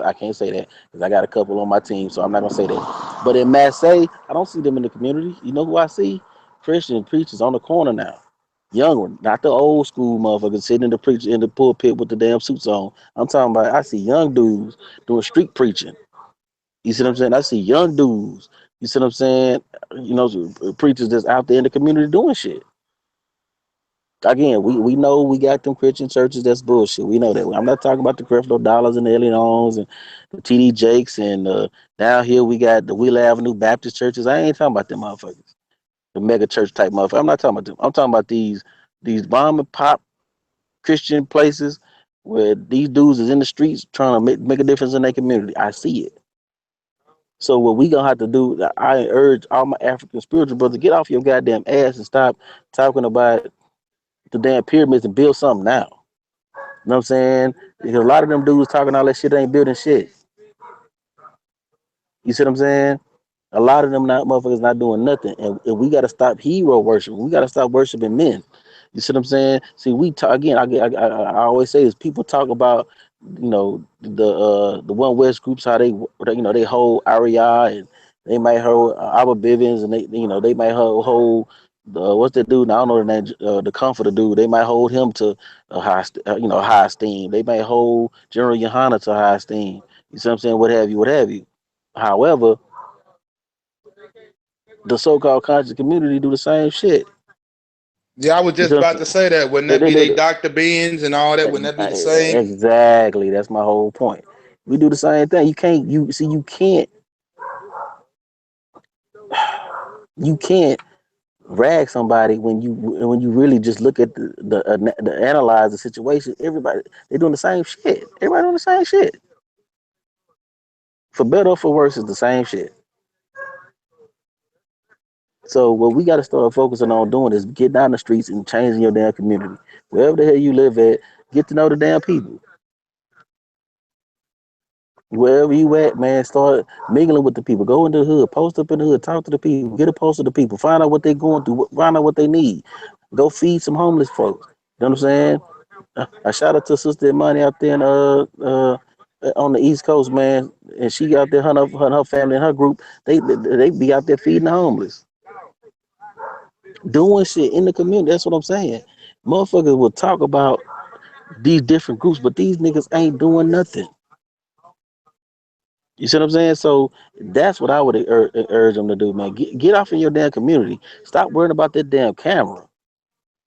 I can't say that because I got a couple on my team, so I'm not gonna say that. But in Marseille, I don't see them in the community. You know who I see? Christian preachers on the corner now. Young one, not the old school motherfuckers sitting in the preacher in the pulpit with the damn suits on. I'm talking about I see young dudes doing street preaching. You see what I'm saying? I see young dudes. You see what I'm saying? You know, preachers that's out there in the community doing shit. Again, we know we got them Christian churches. That's bullshit. We know that. I'm not talking about the Creflo Dollars and the Illinois and the TD Jakes and down here we got the Wheeler Avenue Baptist churches. I ain't talking about them motherfuckers. The mega church type motherfuckers. I'm not talking about them. I'm talking about these bomb and pop Christian places where these dudes is in the streets trying to make a difference in their community. I see it. So what we gonna have to do, I urge all my African spiritual brothers, get off your goddamn ass and stop talking about the damn pyramids and build something now. You know what I'm saying? Because a lot of them dudes talking all that shit ain't building shit. You see what I'm saying? A lot of them not motherfuckers not doing nothing, and we got to stop hero worship. We got to stop worshiping men. You see what I'm saying? See, we talk again. I always say this. People talk about the One West groups how they hold Aria and they might hold Abba Bivens and they might hold what's that dude? I don't know the name. The Comforter dude. They might hold him to high esteem. They might hold General Yohana to high esteem. You see what I'm saying? What have you? What have you? However, the so-called conscious community do the same shit. Yeah, I was You see just what I'm about to saying? say that. Wouldn't that be they Dr. Beans and all that? Wouldn't that be the same? Exactly. That's my whole point. We do the same thing. You can't rag somebody when you really just look at the analyze the situation. Everybody they doing the same shit. Everybody doing the same shit. For better or for worse, it's the same shit. So what we got to start focusing on doing is get down the streets and changing your damn community. Wherever the hell you live at, get to know the damn people. Wherever you at, man, start mingling with the people. Go into the hood, post up in the hood, talk to the people, get a post of the people, find out what they're going through, find out what they need. Go feed some homeless folks. You know what I'm saying? I shout out to Sister Imani out there in, on the East Coast, man, and she out there, her family and her group. They be out there feeding the homeless, doing shit in the community. That's what I'm saying. Motherfuckers will talk about these different groups, but these niggas ain't doing nothing. You see what I'm saying? So that's what I would urge them to do, man. Get off in your damn community. Stop worrying about that damn camera.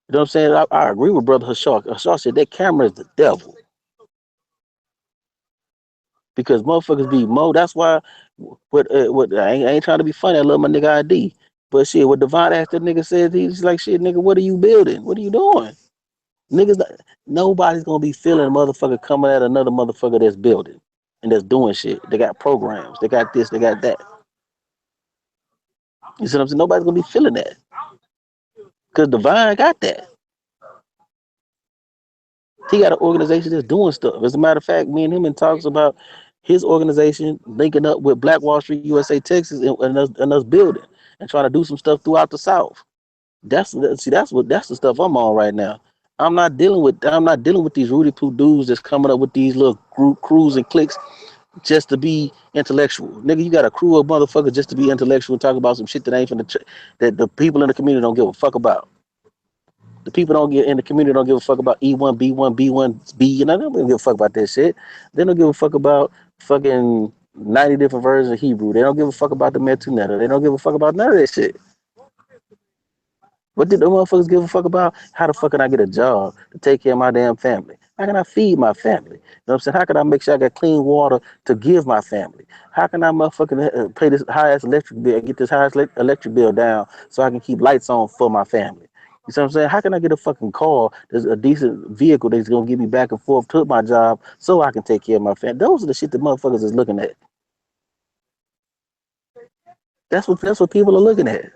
You know what I'm saying? I agree with Brother Hashar. Hashar said that camera is the devil because motherfuckers be mo. That's why. What I ain't trying to be funny. I love my nigga ID, but shit, what Devon asked that nigga said, he's like, shit, nigga, what are you building? What are you doing? Niggas, nobody's gonna be feeling a motherfucker coming at another motherfucker that's building and that's doing shit. They got programs. They got this. They got that. You see what I'm saying? Nobody's gonna be feeling that because Divine got that. He got an organization that's doing stuff. As a matter of fact, me and him in talks about his organization linking up with Black Wall Street, USA, Texas, and us building and trying to do some stuff throughout the South. That's the stuff I'm on right now. I'm not dealing with these Rudy Poo dudes that's coming up with these little group crews and cliques just to be intellectual. Nigga, you got a crew of motherfuckers just to be intellectual and talk about some shit that ain't from that the people in the community don't give a fuck about. The people don't get in the community don't give a fuck about E1, B1, B1B, and I don't give a fuck about that shit. They don't give a fuck about fucking 90 different versions of Hebrew. They don't give a fuck about the Metuneta. They don't give a fuck about none of that shit. What did the motherfuckers give a fuck about? How the fuck can I get a job to take care of my damn family? How can I feed my family? You know what I'm saying? How can I make sure I got clean water to give my family? How can I motherfucking pay this highest electric bill, get this highest electric bill down so I can keep lights on for my family? You see what I'm saying? How can I get a fucking car that's a decent vehicle that's gonna get me back and forth to my job so I can take care of my family? Those are the shit that motherfuckers is looking at. That's what people are looking at.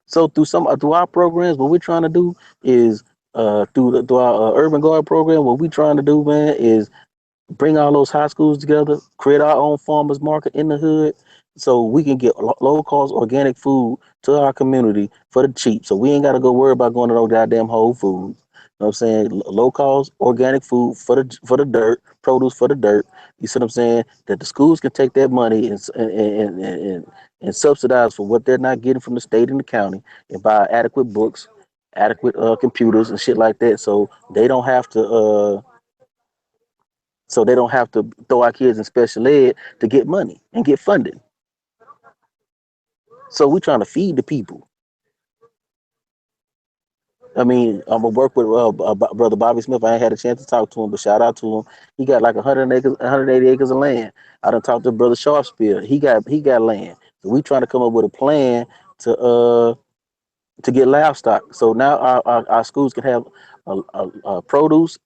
So through our programs, what we're trying to do is through our urban guard program, what we're trying to do, man, is bring all those high schools together, create our own farmers market in the hood, so we can get low cost organic food to our community for the cheap. So we ain't got to go worry about going to no goddamn Whole Foods. You know what I'm saying? Low cost organic food for the dirt, produce for the dirt. You see what I'm saying? That the schools can take that money and subsidize for what they're not getting from the state and the county and buy adequate books, adequate computers and shit like that. So they don't have to throw our kids in special ed to get money and get funding. So we're trying to feed the people. I mean, I'm gonna work with brother Bobby Smith. I ain't had a chance to talk to him, but shout out to him. He got like 100 acres, 180 acres of land. I done talked to brother Sharpspear. He got land. So we trying to come up with a plan to uh to get livestock. So now our schools can have produce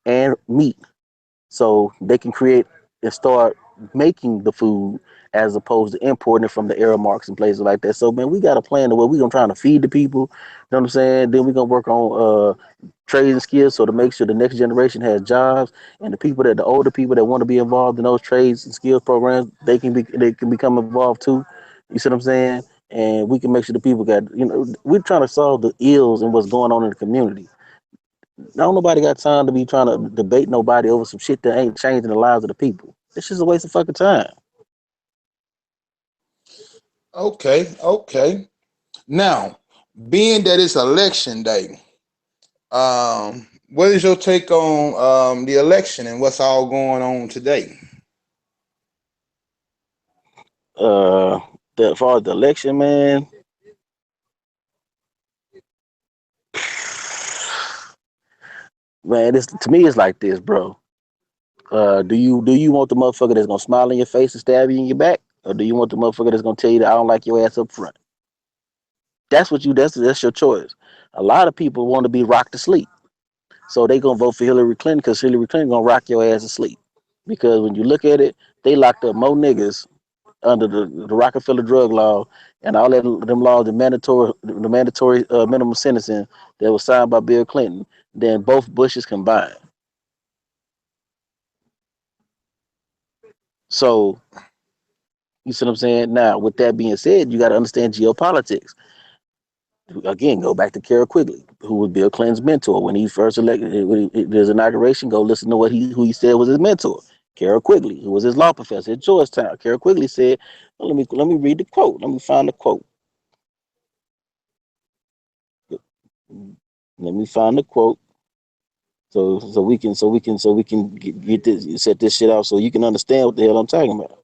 and meat so they can create and start making the food as opposed to importing it from the air marks and places like that. So man, we got a plan to where we gonna try to feed the people. You know what I'm saying? Then we gonna work on trades and skills so to make sure the next generation has jobs and the older people that want to be involved in those trades and skills programs, they can become involved too. You see what I'm saying? And we can make sure the people we're trying to solve the ills and what's going on in the community. Don't nobody got time to be trying to debate nobody over some shit that ain't changing the lives of the people. It's just a waste of fucking time. Okay, okay. Now, being that it's election day, what is your take on the election and what's all going on today? Uh, as far as the election, man, man, this to me it's like this, bro. Do you want the motherfucker that's gonna smile in your face and stab you in your back, or do you want the motherfucker that's gonna tell you that I don't like your ass up front? That's your choice. A lot of people want to be rocked to sleep, so they gonna vote for Hillary Clinton because Hillary Clinton gonna rock your ass to sleep. Because when you look at it, they locked up more niggas under the Rockefeller drug law and all them laws, the mandatory minimum sentencing that was signed by Bill Clinton, than both Bushes combined. So you see what I'm saying? Now, with that being said, you got to understand geopolitics. Again, go back to Carol Quigley, who was Bill Clinton's mentor when he first elected. His inauguration, go listen to who he said was his mentor. Carol Quigley, who was his law professor at Georgetown. Carol Quigley said, well, let me read the quote. Let me find the quote. Let me find the quote so we can get this, set this shit out so you can understand what the hell I'm talking about.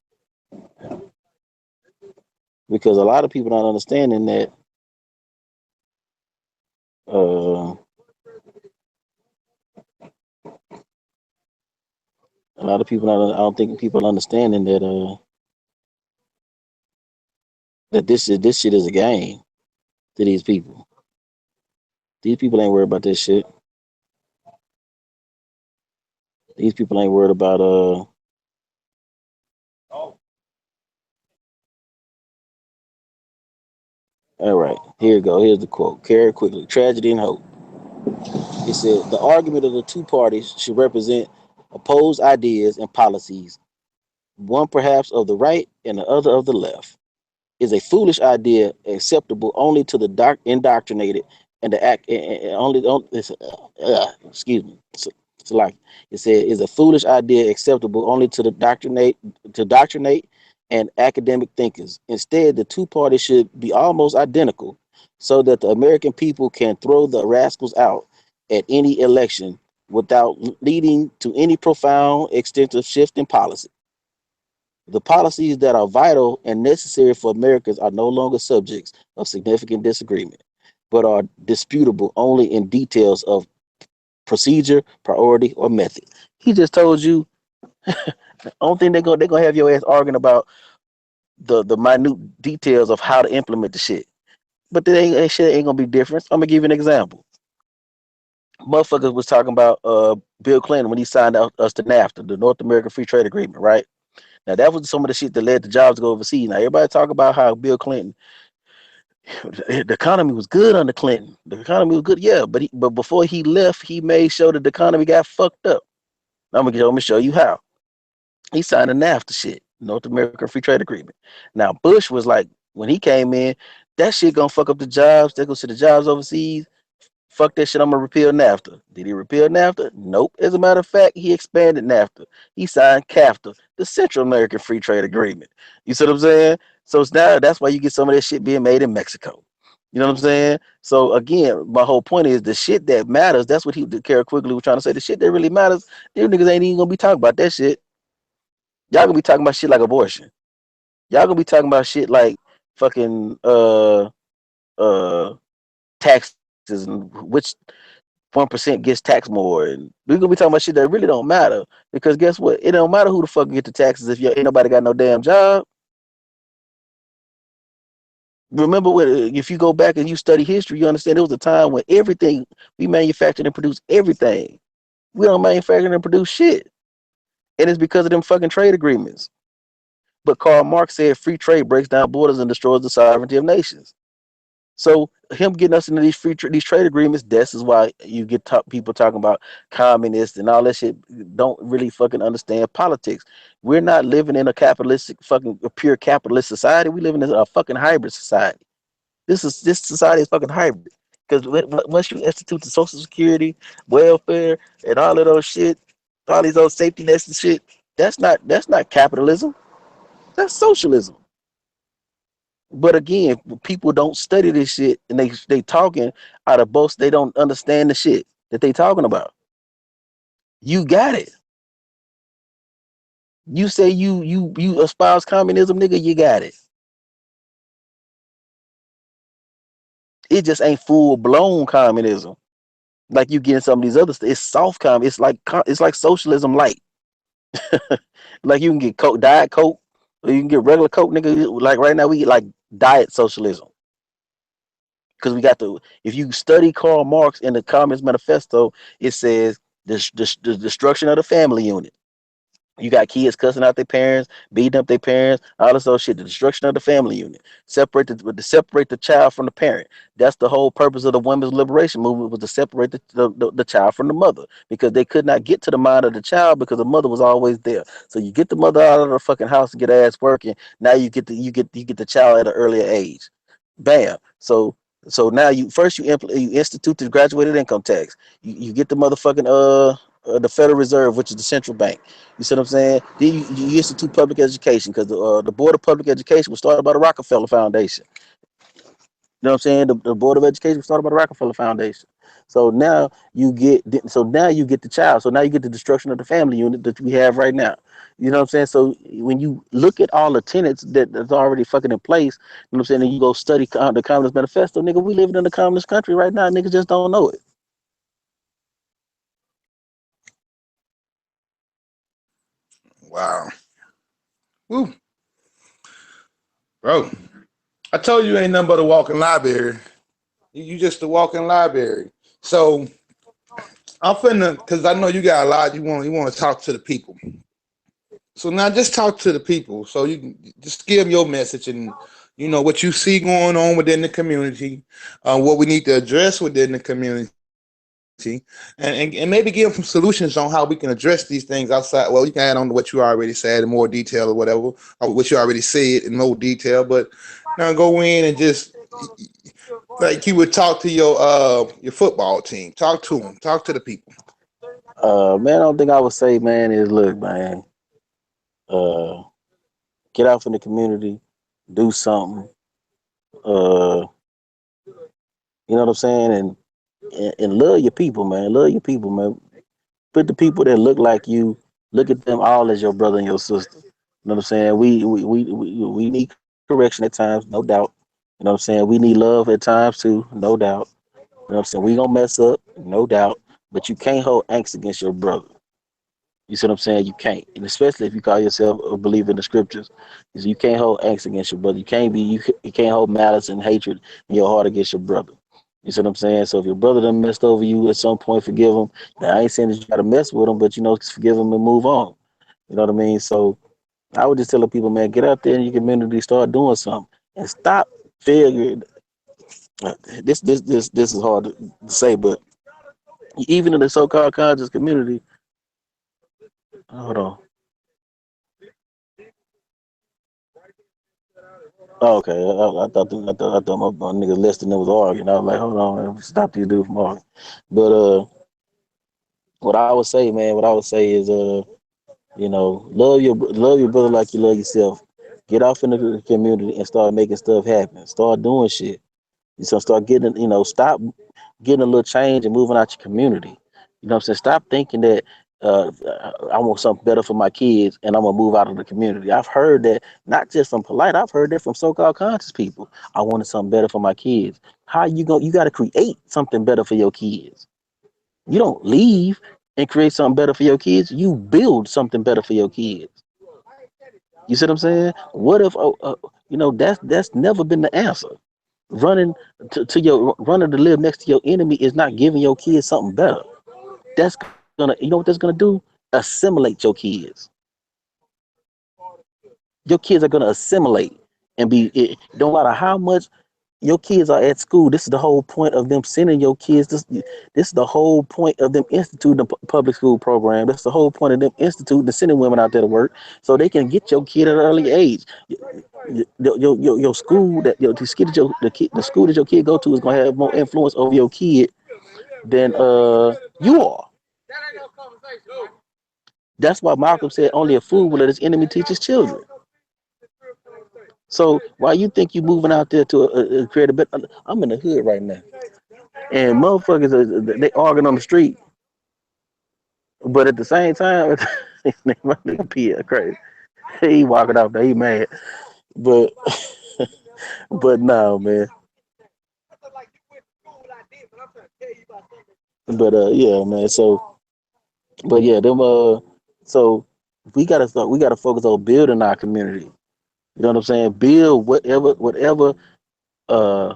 because a lot of people not understanding that. Uh, a lot of people not. I don't think people understanding that. That this shit is a game to these people. These people ain't worried about this shit. These people ain't worried about All right, here you go. Here's the quote. Carry quickly. Tragedy and hope. It said the argument of the two parties should represent opposed ideas and policies, one perhaps of the right and the other of the left. Is a foolish idea acceptable only to the indoctrinated and the act excuse me. It's like it said is a foolish idea acceptable only to the doctrinate and academic thinkers. Instead, the two parties should be almost identical so that the American people can throw the rascals out at any election without leading to any profound extensive shift in policy. The policies that are vital and necessary for Americans are no longer subjects of significant disagreement, but are disputable only in details of procedure, priority, or method. He just told you. Only thing they're gonna have your ass arguing about the minute details of how to implement the shit. But that shit ain't gonna be different. I'm gonna give you an example. Motherfuckers was talking about Bill Clinton when he signed us to NAFTA, the North American Free Trade Agreement, right? Now that was some of the shit that led the jobs to go overseas. Now everybody talk about how Bill Clinton, the economy was good under Clinton. The economy was good, yeah, but before he left, he made sure that the economy got fucked up. I'm gonna show you how. He signed a NAFTA shit, North American Free Trade Agreement. Now Bush was like, when he came in, that shit gonna fuck up the jobs. They go to the jobs overseas. Fuck that shit. I'm gonna repeal NAFTA. Did he repeal NAFTA? Nope. As a matter of fact, he expanded NAFTA. He signed CAFTA, the Central American Free Trade Agreement. You see what I'm saying? So it's now that's why you get some of that shit being made in Mexico. You know what I'm saying? So again, my whole point is the shit that matters. That's what he Kara quickly was trying to say. The shit that really matters, them niggas ain't even gonna be talking about that shit. Y'all gonna be talking about shit like abortion. Y'all gonna be talking about shit like fucking uh taxes and which 1% gets taxed more, and we're gonna be talking about shit that really don't matter because guess what? It don't matter who the fuck get the taxes if you ain't nobody got no damn job. Remember when if you go back and you study history, you understand there was a time when everything we manufactured and produced everything. We don't manufacture and produce shit, and it's because of them fucking trade agreements. But Karl Marx said free trade breaks down borders and destroys the sovereignty of nations. So him getting us into these trade agreements, this is why you get people talking about communists and all that shit. Don't really fucking understand politics. We're not living in a capitalistic fucking a pure capitalist society. We live in a fucking hybrid society. This society is fucking hybrid because once you institute the social security, welfare, and all of those shit, all these old safety nets and shit, that's not capitalism. That's socialism. But again, people don't study this shit and they talking out of both. They don't understand the shit that they talking about. You got it. You say you espouse communism, nigga. You got it. It just ain't full blown communism like you get in some of these other stuff. It's soft it's like socialism light. Like you can get Coke, diet Coke, or you can get regular Coke, nigga. Like right now we get like diet socialism. Because we got the if you study Karl Marx in the Communist Manifesto, it says the destruction of the family unit. You got kids cussing out their parents, beating up their parents, all this other shit. The destruction of the family unit. Separate the child from the parent. That's the whole purpose of the women's liberation movement was to separate the child from the mother because they could not get to the mind of the child because the mother was always there. So you get the mother out of the fucking house to get her ass working. Now you get the child at an earlier age. Bam. So now you institute the graduated income tax. You get the motherfucking the Federal Reserve, which is the central bank. You see what I'm saying? Then you institute public education because the Board of Public Education was started by the Rockefeller Foundation. You know what I'm saying? The Board of Education was started by the Rockefeller Foundation. So now you get the child. So now you get the destruction of the family unit that we have right now. You know what I'm saying? So when you look at all the tenets that's already fucking in place, you know what I'm saying, and you go study the Communist Manifesto, nigga, we living in a communist country right now. Niggas just don't know it. Wow. Woo, bro. I told you ain't nothing but a walking library. You just a walking library. So I'm finna, cause I know you got a lot. You want to talk to the people. So now just talk to the people. So you can just give them your message and what you see going on within the community, what we need to address within the community, and maybe give them some solutions on how we can address these things outside. Well, you can add on to what you already said in more detail or whatever, or what you already said in more detail. But now go in and just like you would talk to your football team. Talk to them. Talk to the people. Man, I don't think I would say, man, is look, man, uh, get out from the community, do something. Uh, you know what I'm saying, and love your people, man. Love your people, man. Put the people that look like you, look at them all as your brother and your sister. You know what I'm saying? We need correction at times, no doubt. You know what I'm saying? We need love at times too, no doubt. You know what I'm saying? We gonna mess up, no doubt. But you can't hold angst against your brother. You see what I'm saying? You can't, and especially if you call yourself a believer in the scriptures, is you can't hold angst against your brother. You can't hold malice and hatred in your heart against your brother. You see what I'm saying? So if your brother done messed over you at some point, forgive him. Now I ain't saying that you gotta mess with him, but just forgive him and move on. You know what I mean? So I would just tell the people, man, get out there in your community, start doing something, and stop failure. This is hard to say, but even in the so-called conscious community, hold on. Oh, okay, I thought my niggas listening was arguing. I was like, hold on, man, stop these dudes from arguing. But what I would say, man, what I would say is, love your brother like you love yourself. Get off in the community and start making stuff happen. Start doing shit. So start getting, stop getting a little change and moving out your community. You know what I'm saying? Stop thinking that I want something better for my kids and I'm gonna move out of the community. I've heard that not just from polite, I've heard that from so-called conscious people. I wanted something better for my kids. How you go? You got to create something better for your kids. You don't leave and create something better for your kids. You build something better for your kids. You see what I'm saying? What if that's never been the answer. Running running to live next to your enemy is not giving your kids something better. That's gonna, what that's gonna do? Assimilate your kids. Your kids are gonna assimilate and don't matter how much your kids are at school. This is the whole point of them sending your kids. This is the whole point of them instituting the public school program. That's the whole point of them instituting the sending women out there to work so they can get your kid at an early age. Your school the school that your kid go to is gonna have more influence over your kid than you are. That's why Malcolm said only a fool will let his enemy teach his children. So why you think you moving out there to create a bit? I'm in the hood right now, and motherfuckers they arguing on the street, but at the same time, my nigga P crazy. He walking out there, he mad, but but no man. But yeah man. So but yeah them so we gotta focus on building our community. You know what I'm saying? Build whatever uh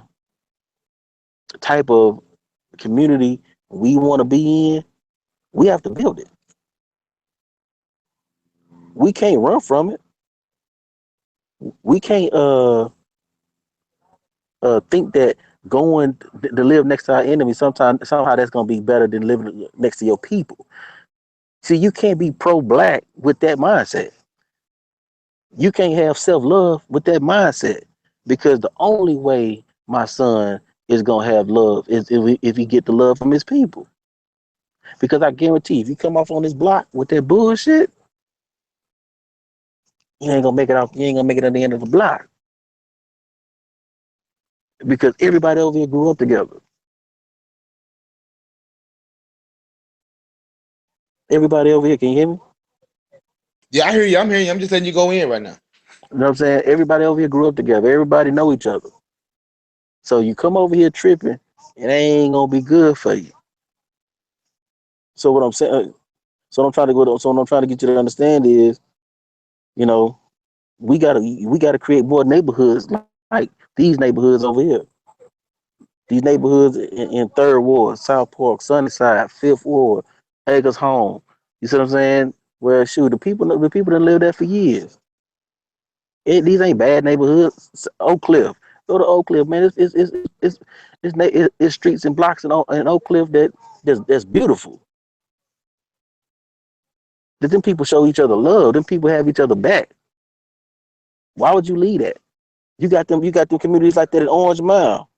type of community we want to be in. We have to build it. We can't run from it. We can't think that going to live next to our enemy somehow that's gonna be better than living next to your people. See, you can't be pro-black with that mindset. You can't have self-love with that mindset because the only way my son is gonna have love is if he get the love from his people. Because I guarantee, if you come off on this block with that bullshit, you ain't gonna make it out. You ain't gonna make it at the end of the block because everybody over here grew up together. Everybody over here, can you hear me? Yeah, I hear you. I'm hearing you. I'm just letting you go in right now. You know what I'm saying? Everybody over here grew up together. Everybody know each other. So you come over here tripping, it ain't gonna be good for you. So what I'm saying, so what I'm trying to go to, so what I'm trying to get you to understand is, you know, we gotta create more neighborhoods like these neighborhoods over here. These neighborhoods in Third Ward, South Park, Sunnyside, Fifth Ward, Acres Home. You see what I'm saying? Where shoot, the people that live there for years. These ain't bad neighborhoods. Oak Cliff, go to Oak Cliff, man. It's streets and blocks in Oak Cliff that's beautiful. That them people show each other love. Them people have each other back. Why would you leave that? You got them communities like that in Orange Mile.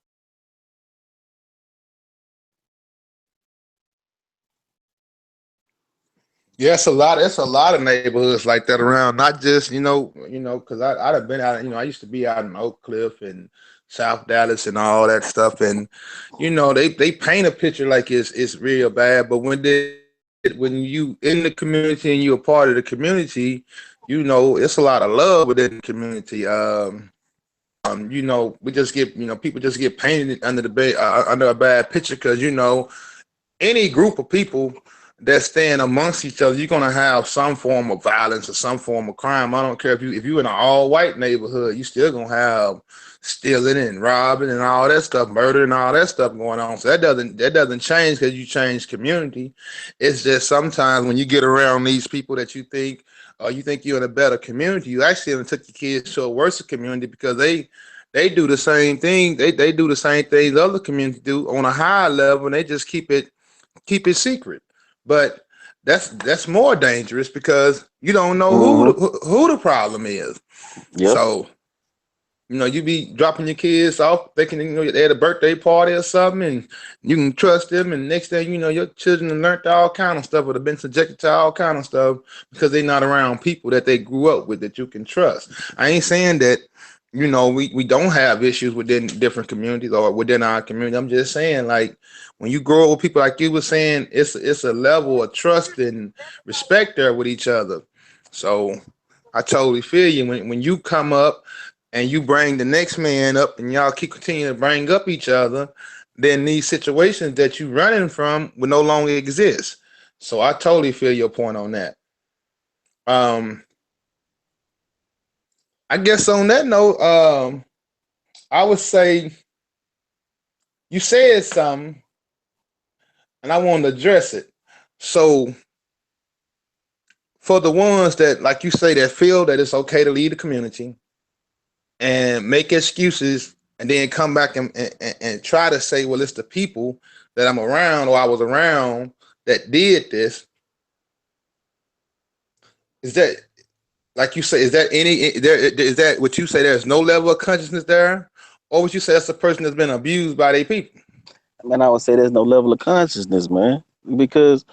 Yeah, it's a lot. It's a lot of neighborhoods like that around. Not just because I'd have been out. I used to be out in Oak Cliff and South Dallas and all that stuff, and they paint a picture like it's real bad. But when you in the community and you're a part of the community, it's a lot of love within the community. We just get people just get painted under a bad picture because any group of people that stand amongst each other, you're gonna have some form of violence or some form of crime. I don't care if you in an all white neighborhood, you still gonna have stealing and robbing and all that stuff, murder and all that stuff going on. So that doesn't change because you change community. It's just sometimes when you get around these people that you think you're in a better community, you actually took your kids to a worse community because they do the same thing. They do the same things other communities do on a higher level, and they just keep it secret. But that's more dangerous because you don't know who Mm-hmm. the problem is. Yep. So you be dropping your kids off thinking they had a birthday party or something, and you can trust them. And next thing you know, your children have learned all kind of stuff or have been subjected to all kind of stuff because they're not around people that they grew up with that you can trust. I ain't saying that we don't have issues within different communities or within our community. I'm just saying, like, when you grow up with people like you were saying, it's a level of trust and respect there with each other. So I totally feel you when you come up and you bring the next man up and y'all keep continuing to bring up each other, then these situations that you running from will no longer exist. So I totally feel your point on that. Um, I guess on that note, I would say you said something, and I want to address it. So for the ones that, like you say, that feel that it's okay to leave the community and make excuses, and then come back and try to say, well, it's the people that I'm around or I was around that did this. Is that, like you say, is that what you say? There's no level of consciousness there, or would you say that's a person that's been abused by their people? Man, I would say there's no level of consciousness, man, because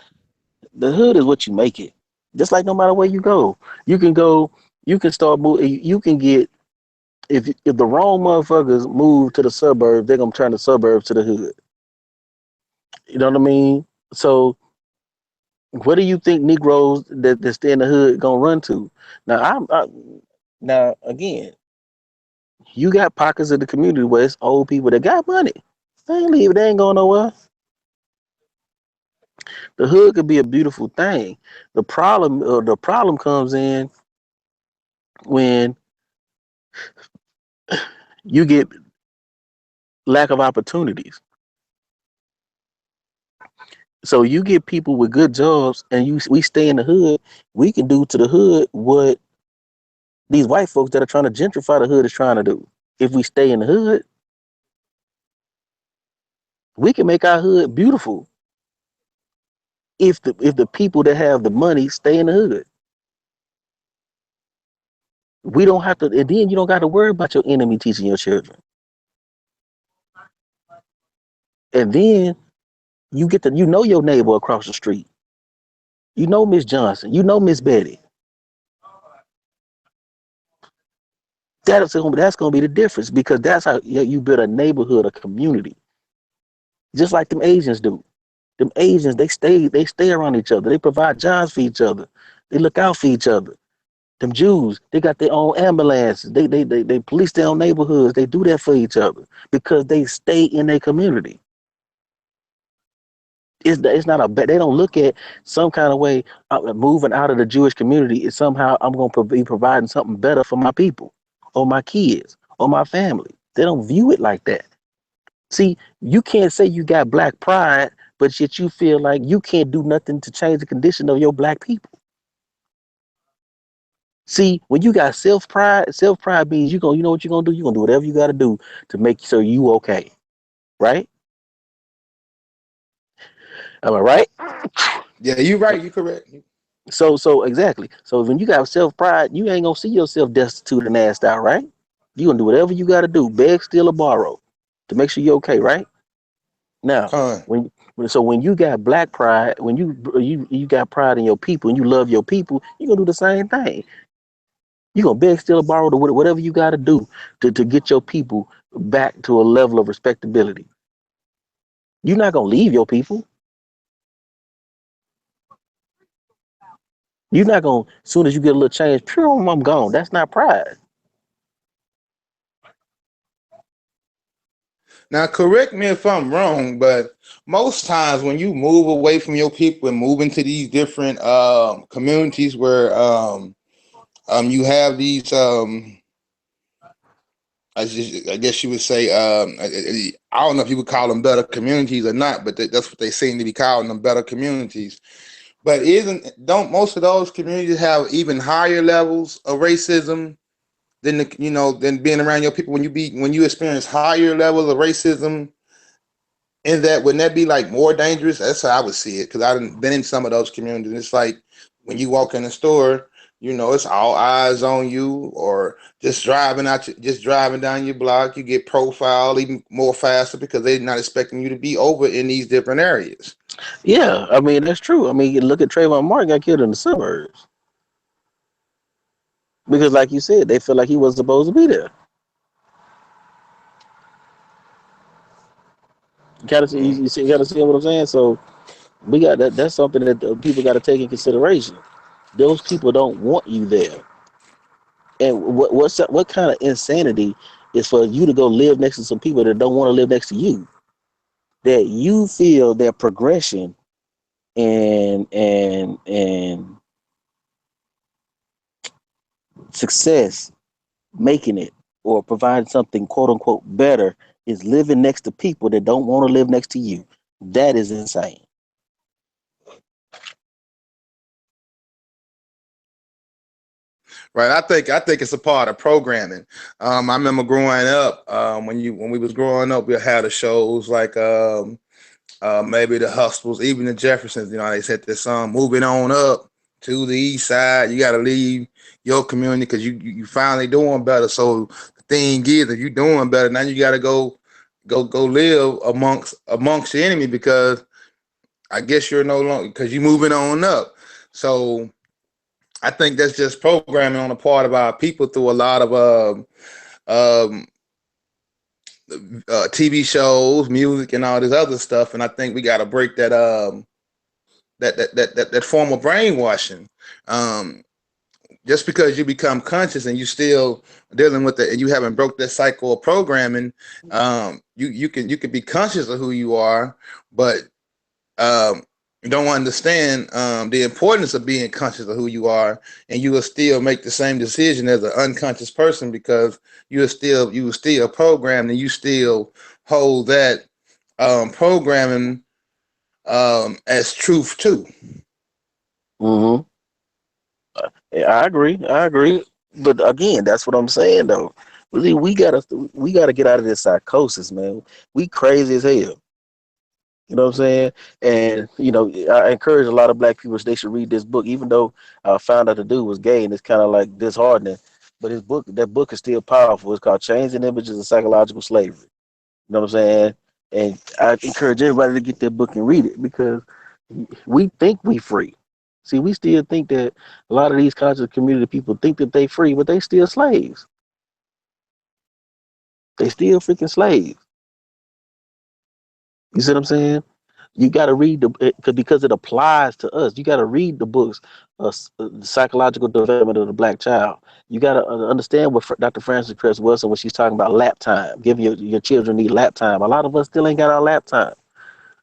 the hood is what you make it. Just like no matter where you can go, you can start moving. You can get if the wrong motherfuckers move to the suburbs, they're gonna turn the suburbs to the hood. You know what I mean? So what do you think Negroes that stay in the hood gonna run to? Now now again, you got pockets of the community where it's old people that got money. They ain't leave. They ain't going nowhere. The hood could be a beautiful thing. The problem comes in when you get lack of opportunities. So you get people with good jobs, and we stay in the hood. We can do to the hood what these white folks that are trying to gentrify the hood is trying to do. If we stay in the hood, we can make our hood beautiful. If the people that have the money stay in the hood, we don't have to. And then you don't got to worry about your enemy teaching your children. And then you know your neighbor across the street. You know Miss Johnson. You know Miss Betty. That's gonna be the difference because that's how you build a neighborhood, a community, just like them Asians do. Them Asians, they stay around each other. They provide jobs for each other. They look out for each other. Them Jews, they got their own ambulances. They police their own neighborhoods. They do that for each other because they stay in their community. It's not a bad. They don't look at some kind of way moving out of the Jewish community is somehow I'm going to be providing something better for my people or my kids or my family. They don't view it like that. See, you can't say you got black pride, but yet you feel like you can't do nothing to change the condition of your black people. See, when you got self pride means you know what you're gonna do. You're gonna do whatever you gotta do to make sure you okay, right? Am I right? Yeah, you're right. You're correct. So exactly. So when you got self pride, you ain't gonna see yourself destitute and asked out, right? You gonna do whatever you gotta do, beg, steal, or borrow, to make sure you're okay, right? Now, Con. when you got black pride, when you got pride in your people and you love your people, you gonna do the same thing. You gonna beg, steal, or borrow, to whatever you gotta do to get your people back to a level of respectability. You're not gonna leave your people. You're not gonna, as soon as you get a little change, pure, I'm gone. That's not pride. Now, correct me if I'm wrong, but most times when you move away from your people and move into these different communities where you have these I guess you would say I don't know if you would call them better communities or not, but that's what they seem to be calling them, better communities. But isn't don't most of those communities have even higher levels of racism than than being around your people when you experience higher levels of racism in that wouldn't that be like more dangerous? That's how I would see it because I've been in some of those communities. It's like when you walk in the store, it's all eyes on you, or just driving down your block, you get profiled even more faster because they're not expecting you to be over in these different areas. Yeah, I mean that's true. I mean, you look at Trayvon Martin got killed in the suburbs because, like you said, they feel like he was supposed to be there. You gotta see, Mm. you gotta see what I'm saying. So we got that. That's something that people got to take in consideration. Those people don't want you there. And what kind of insanity is for you to go live next to some people that don't want to live next to you? That you feel their progression and success, making it or providing something quote unquote better is living next to people that don't want to live next to you. That is insane. Right. I think it's a part of programming. I remember growing up, when we was growing up, we had the shows like maybe the Hustles, even the Jeffersons. They said this song, "Moving on up to the East Side." You got to leave your community because you finally doing better. So the thing is, if you doing better, now you got to go live amongst your enemy because I guess you're no longer because you're moving on up. So I think that's just programming on the part of our people through a lot of um, TV shows, music, and all this other stuff. And I think we got to break that form of brainwashing. Um, just because you become conscious and you still dealing with it, and you haven't broke that cycle of programming, you can be conscious of who you are, but um, don't understand the importance of being conscious of who you are, and you will still make the same decision as an unconscious person because you will still programmed and you still hold that programming as truth too. Hmm. I agree. I agree. But again, that's what I'm saying though. We gotta get out of this psychosis, man. We crazy as hell. You know what I'm saying? And I encourage a lot of black people they should read this book, even though I found out the dude was gay and it's kind of like disheartening. But that book is still powerful. It's called Changing Images of Psychological Slavery. You know what I'm saying? And I encourage everybody to get that book and read it because we think we free. See, we still think that a lot of these conscious community people think that they free, but they still slaves. They still freaking slaves. You see what I'm saying? You got to read because it applies to us. You got to read the books, the psychological development of the black child. You got to understand what Dr. Frances Cress Wilson when she's talking about lap time. Giving your children need lap time. A lot of us still ain't got our lap time.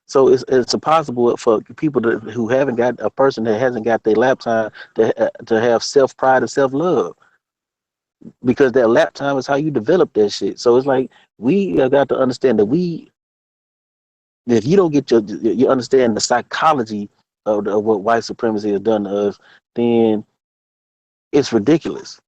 So it's impossible for people who haven't got a person that hasn't got their lap time to have self pride and self love, because that lap time is how you develop that shit. So it's like we have got to understand that if you don't get you understand the psychology of what white supremacy has done to us, then it's ridiculous.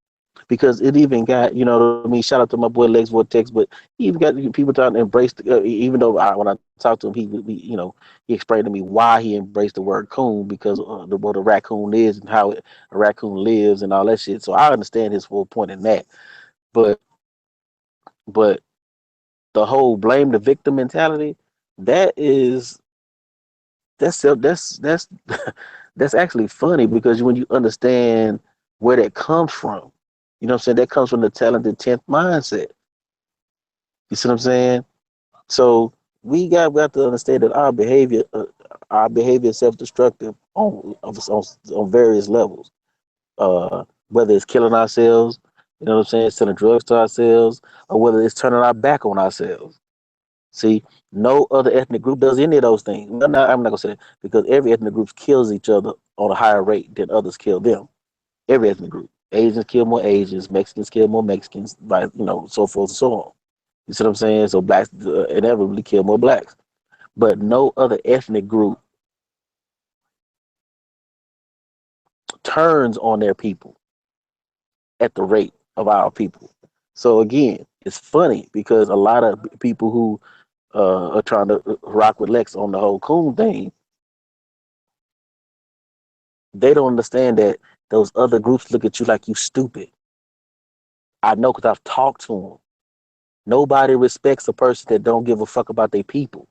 Because it even got, what I mean, shout out to my boy Lex Vortex, but he even got people trying to embrace even though when I talked to him, he explained to me why he embraced the word coon, because what a raccoon is and how a raccoon lives and all that shit. So I understand his full point in that. But but the whole blame the victim mentality, that is that's that's actually funny, because when you understand where that comes from, you know what I'm saying? That comes from the talented 10th mindset. You see what I'm saying? So we have to understand that our behavior is self-destructive on various levels. Whether it's killing ourselves, you know what I'm saying, selling drugs to ourselves, or whether it's turning our back on ourselves. See, no other ethnic group does any of those things. Well, I'm not gonna say that, because every ethnic group kills each other on a higher rate than others kill them. Every ethnic group. Asians kill more Asians, Mexicans kill more Mexicans, by so forth and so on. You see what I'm saying? So blacks inevitably kill more blacks, but no other ethnic group turns on their people at the rate of our people. So again, it's funny because a lot of people who are trying to rock with Lex on the whole coon thing, they don't understand that those other groups look at you like you stupid. I know because I've talked to them. Nobody respects a person that don't give a fuck about their people.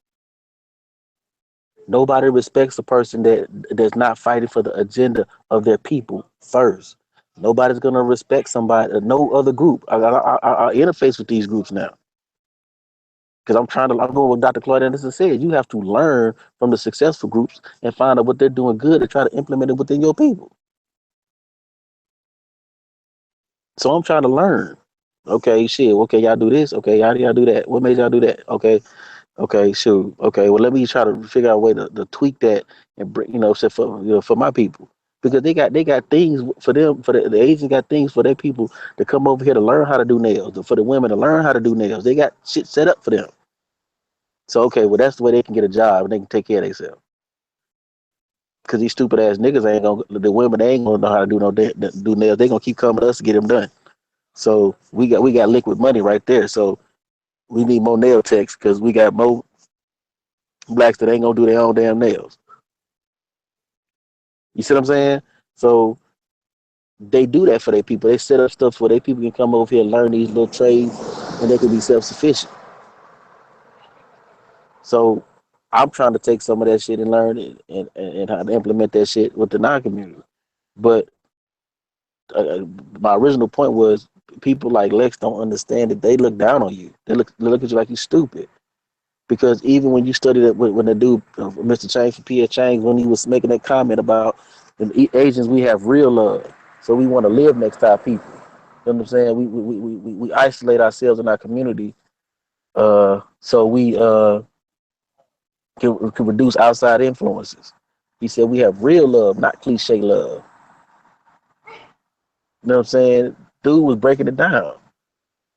Nobody respects a person that's not fighting for the agenda of their people first. Nobody's gonna respect somebody, no other group. I interface with these groups now because I'm going with Dr. Claude Anderson said. You have to learn from the successful groups and find out what they're doing good and try to implement it within your people. So I'm trying to learn. Okay, shit. Okay, y'all do this. Okay, y'all do that. What made y'all do that? Okay, okay, shoot. Okay, well, let me try to figure out a way to tweak that and bring, for my people, because they got things for them, for the Asians got things for their people to come over here to learn how to do nails, for the women to learn how to do nails. They got shit set up for them. So okay, well, that's the way they can get a job and they can take care of themselves. Because these stupid ass niggas ain't gonna, the women, they ain't gonna know how to do nails. They gonna keep coming to us to get them done. So we got liquid money right there. So we need more nail techs because we got more blacks that ain't gonna do their own damn nails. You see what I'm saying? So they do that for their people. They set up stuff where their people can come over here and learn these little trades, and they can be self sufficient. So I'm trying to take some of that shit and learn it, and how to implement that shit with the non community. But uh, my original point was, people like Lex don't understand that they look down on you. They look at you like you stupid. Because even when you studied it, when the dude, Mr. Chang from P.S. Chang, when he was making that comment about the Asians, we have real love, so we want to live next to our people. You know what I'm saying? We isolate ourselves in our community, so we can reduce outside influences. He said we have real love, not cliche love. You know what I'm saying? Dude was breaking it down.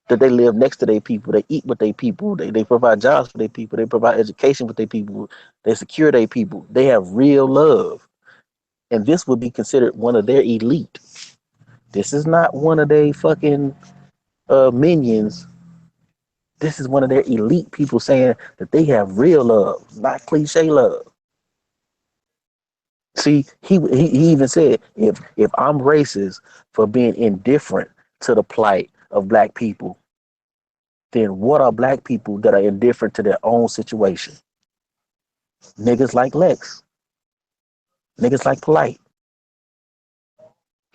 That they live next to their people, they eat with their people, they provide jobs for their people, they provide education with their people, they secure their people. They have real love. And this would be considered one of their elite. This is not one of their fucking minions. This is one of their elite people saying that they have real love, not cliche love. See, he even said, if I'm racist for being indifferent to the plight of black people, then what are black people that are indifferent to their own situation? Niggas like Lex, niggas like Polite.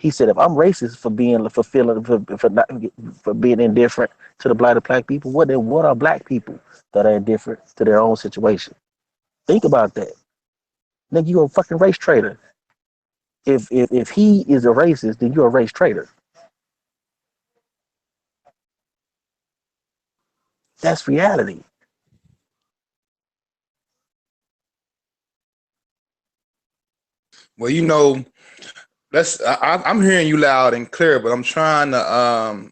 He said, if I'm racist for being for being indifferent to the plight of black people, what are black people that are indifferent to their own situation? Think about that. Nigga, you a fucking race trader. If he is a racist, then you're a race trader. That's reality. Well, I'm hearing you loud and clear, but I'm trying to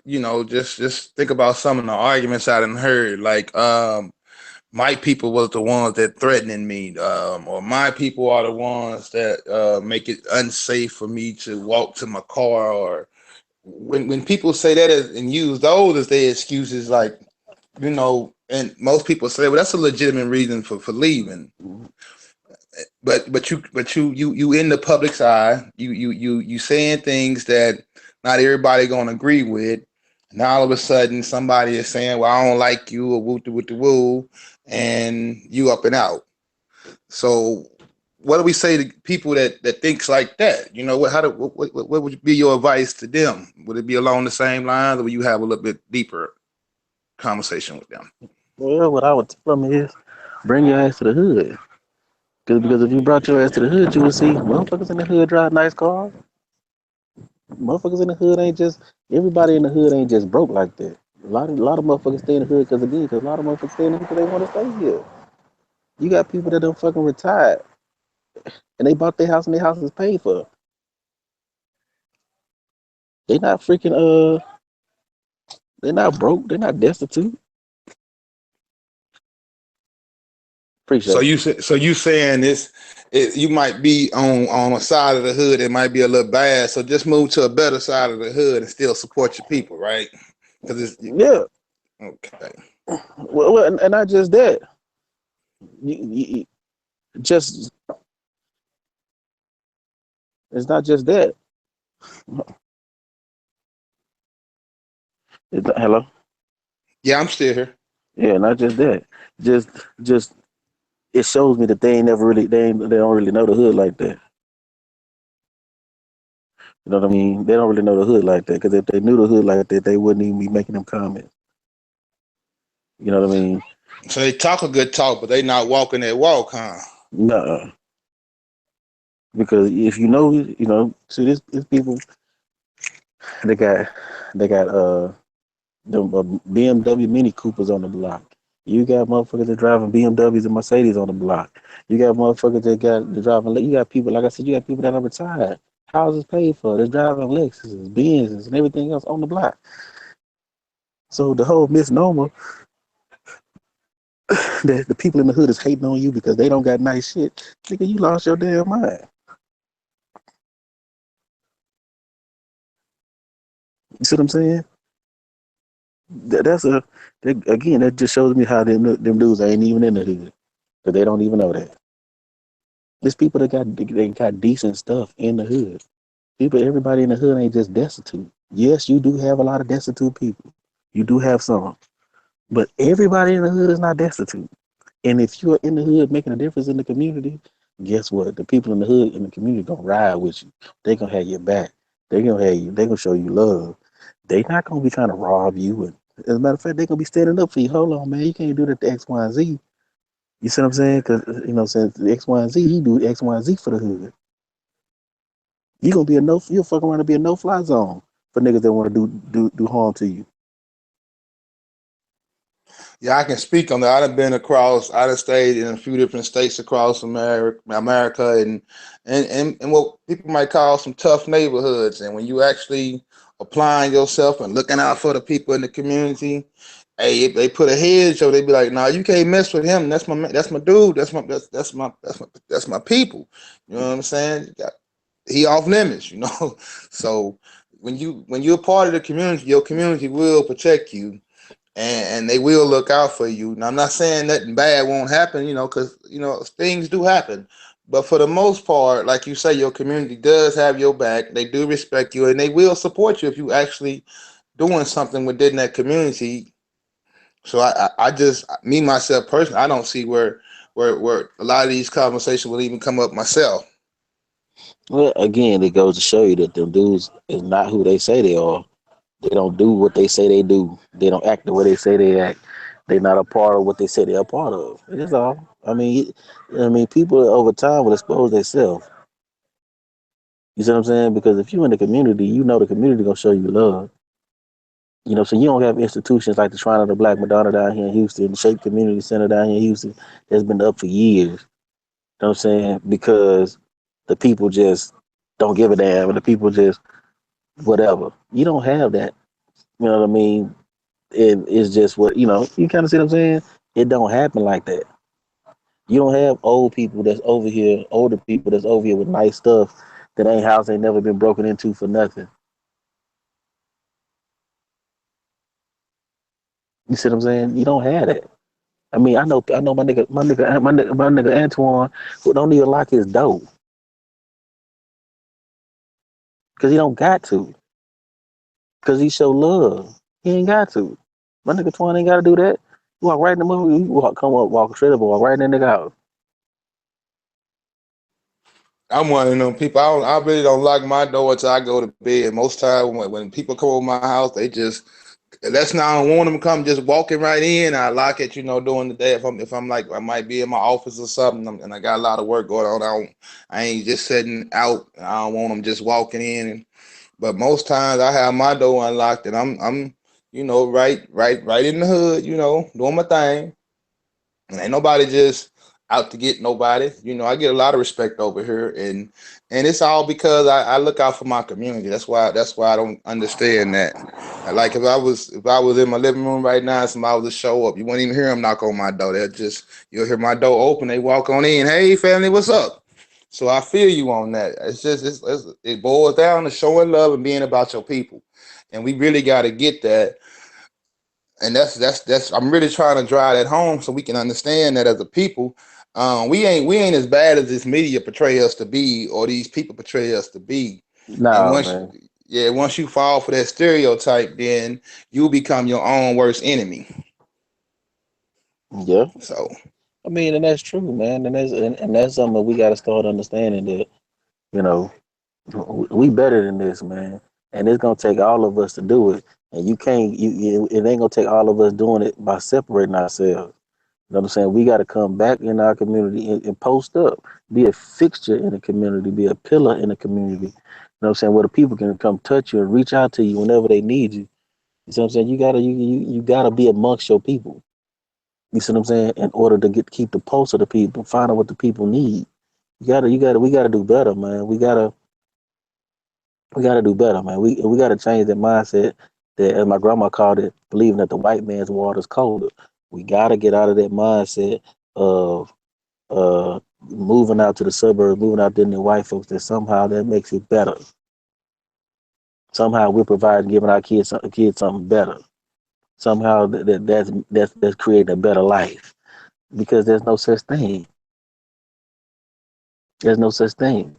just think about some of the arguments I done heard. Like my people was the ones that threatening me, or my people are the ones that make it unsafe for me to walk to my car. Or when people say that and use those as their excuses, like and most people say, well, that's a legitimate reason for leaving. But you in the public's eye, you saying things that not everybody gonna agree with. Now all of a sudden somebody is saying, well, I don't like you, or woo with the woo, and you up and out. So what do we say to people that thinks like that? What would be your advice to them? Would it be along the same lines, or would you have a little bit deeper conversation with them? Well, what I would tell them is bring your ass to the hood. Because if you brought your ass to the hood, you would see motherfuckers in the hood drive nice cars. Motherfuckers in the hood ain't just everybody in the hood ain't just broke like that. A lot of motherfuckers stay in the hood because a lot of motherfuckers stay in the hood because they want to stay here. You got people that don't fucking retired and they bought their house and their house is paid for. They not freaking they're not broke. They're not destitute. So Appreciate you saying this? You might be on a side of the hood that might be a little bad. So just move to a better side of the hood and still support your people, right? Because it's you. Yeah. okay. Well, and not just that. Just it's not just that. Hello. Yeah, I'm still here. Yeah, not just that. Just just it shows me that they ain't never really they don't really know the hood like that. You know what I mean? They don't really know the hood like that because if they knew the hood like that, they wouldn't even be making them comments. You know what I mean? So they talk a good talk, but they not walking that walk, huh? No, because if you know, see this people they got they got the BMW Mini Coopers on the block. You got motherfuckers that driving BMWs and Mercedes on the block. You got motherfuckers that got the driving. You got people like I said. You got people that are retired, houses paid for. They're driving Lexuses, Benzes, and everything else on the block. So the whole misnomer that the people in the hood is hating on you because they don't got nice shit, nigga, you lost your damn mind. You see what I'm saying? That's again. That just shows me how them dudes ain't even in the hood because they don't even know that. There's people that got decent stuff in the hood. Everybody in the hood ain't just destitute. Yes, you do have a lot of destitute people. You do have some, but everybody in the hood is not destitute. And if you're in the hood making a difference in the community, guess what? The people in the hood in the community gonna ride with you. They gonna have your back. They gonna have you. They gonna show you love. They not gonna be trying to rob you. And as a matter of fact, they gonna be standing up for you. Hold on, man. You can't do that to X, Y, and Z. You see what I'm saying? Because since the X, Y, and Z, he do X, Y, and Z for the hood. You gonna be you'll fuck around and be a no fly zone for niggas that want to do harm to you. Yeah, I can speak on that. I've been across. I've stayed in a few different states across America, and what people might call some tough neighborhoods. And when you actually applying yourself and looking out for the people in the community, hey, if they put a hedge, so they be like, "No, you can't mess with him. That's my dude. That's my people." You know what I'm saying? He off limits. So when you're part of the community, your community will protect you, and they will look out for you. Now, I'm not saying nothing bad won't happen, because things do happen. But for the most part, like you say, your community does have your back. They do respect you, and they will support you if you actually doing something within that community. So I just me myself personally, I don't see where a lot of these conversations will even come up myself. Well, again, it goes to show you that them dudes is not who they say they are. They don't do what they say they do. They don't act the way they say they act. They're not a part of what they say they're a part of. That's all. I mean, people over time will expose themselves. You see what I'm saying? Because if you in the community, you know the community gonna show you love. So you don't have institutions like the Shrine of the Black Madonna down here in Houston, the Shape Community Center down here in Houston, that's been up for years. You know what I'm saying? Because the people just don't give a damn, and the people just whatever. You don't have that. You know what I mean? It's just what you kind of see what I'm saying. It don't happen like that. You don't have old people that's over here, older people that's over here with nice stuff that ain't house ain't never been broken into for nothing. You see what I'm saying? You don't have that. I mean, I know my nigga Antoine who don't even lock his door because he don't got to because he show love. He ain't got to. My nigga Twan ain't got to do that. You walk right in the movie. You come up, walk straight up, and walk right in the nigga house. I'm one of them people. I really don't lock my door until I go to bed. Most times when people come over my house, they just that's not I don't want them to come just walking right in. I lock it, during the day if I'm like I might be in my office or something and I got a lot of work going on. I ain't just sitting out. I don't want them just walking in. But most times I have my door unlocked and I'm right in the hood, doing my thing. And ain't nobody just out to get nobody. I get a lot of respect over here, and it's all because I look out for my community. That's why I don't understand that. Like if I was in my living room right now, and somebody was to show up, you wouldn't even hear them knock on my door. You'll hear my door open. They walk on in. Hey, family, what's up? So I feel you on that. It's just it boils down to showing love and being about your people, and we really got to get that, and that's I'm really trying to drive that home so we can understand that as a people, we ain't as bad as this media portray us to be or these people portray us to be. And Nah, once man. yeah, once you fall for that stereotype, then you become your own worst enemy. Yeah. So I mean, and that's true, man. And that's something that we got to start understanding that you know we better than this, man. And it's gonna take all of us to do it. And you can't. It ain't gonna take all of us doing it by separating ourselves. You know what I'm saying? We got to come back in our community and post up, be a fixture in the community, be a pillar in the community. You know what I'm saying? Where the people can come touch you and reach out to you whenever they need you. You see what I'm saying? You gotta be amongst your people. You see what I'm saying? In order to keep the pulse of the people, find out what the people need. We gotta do better, man. We gotta do better, man. We gotta change that mindset that, as my grandma called it, believing that the white man's water is colder. We gotta get out of that mindset of moving out to the suburbs, moving out there to the white folks. That somehow that makes it better. Somehow we're providing, giving our kids something better. Somehow that's creating a better life because there's no such thing. There's no such thing.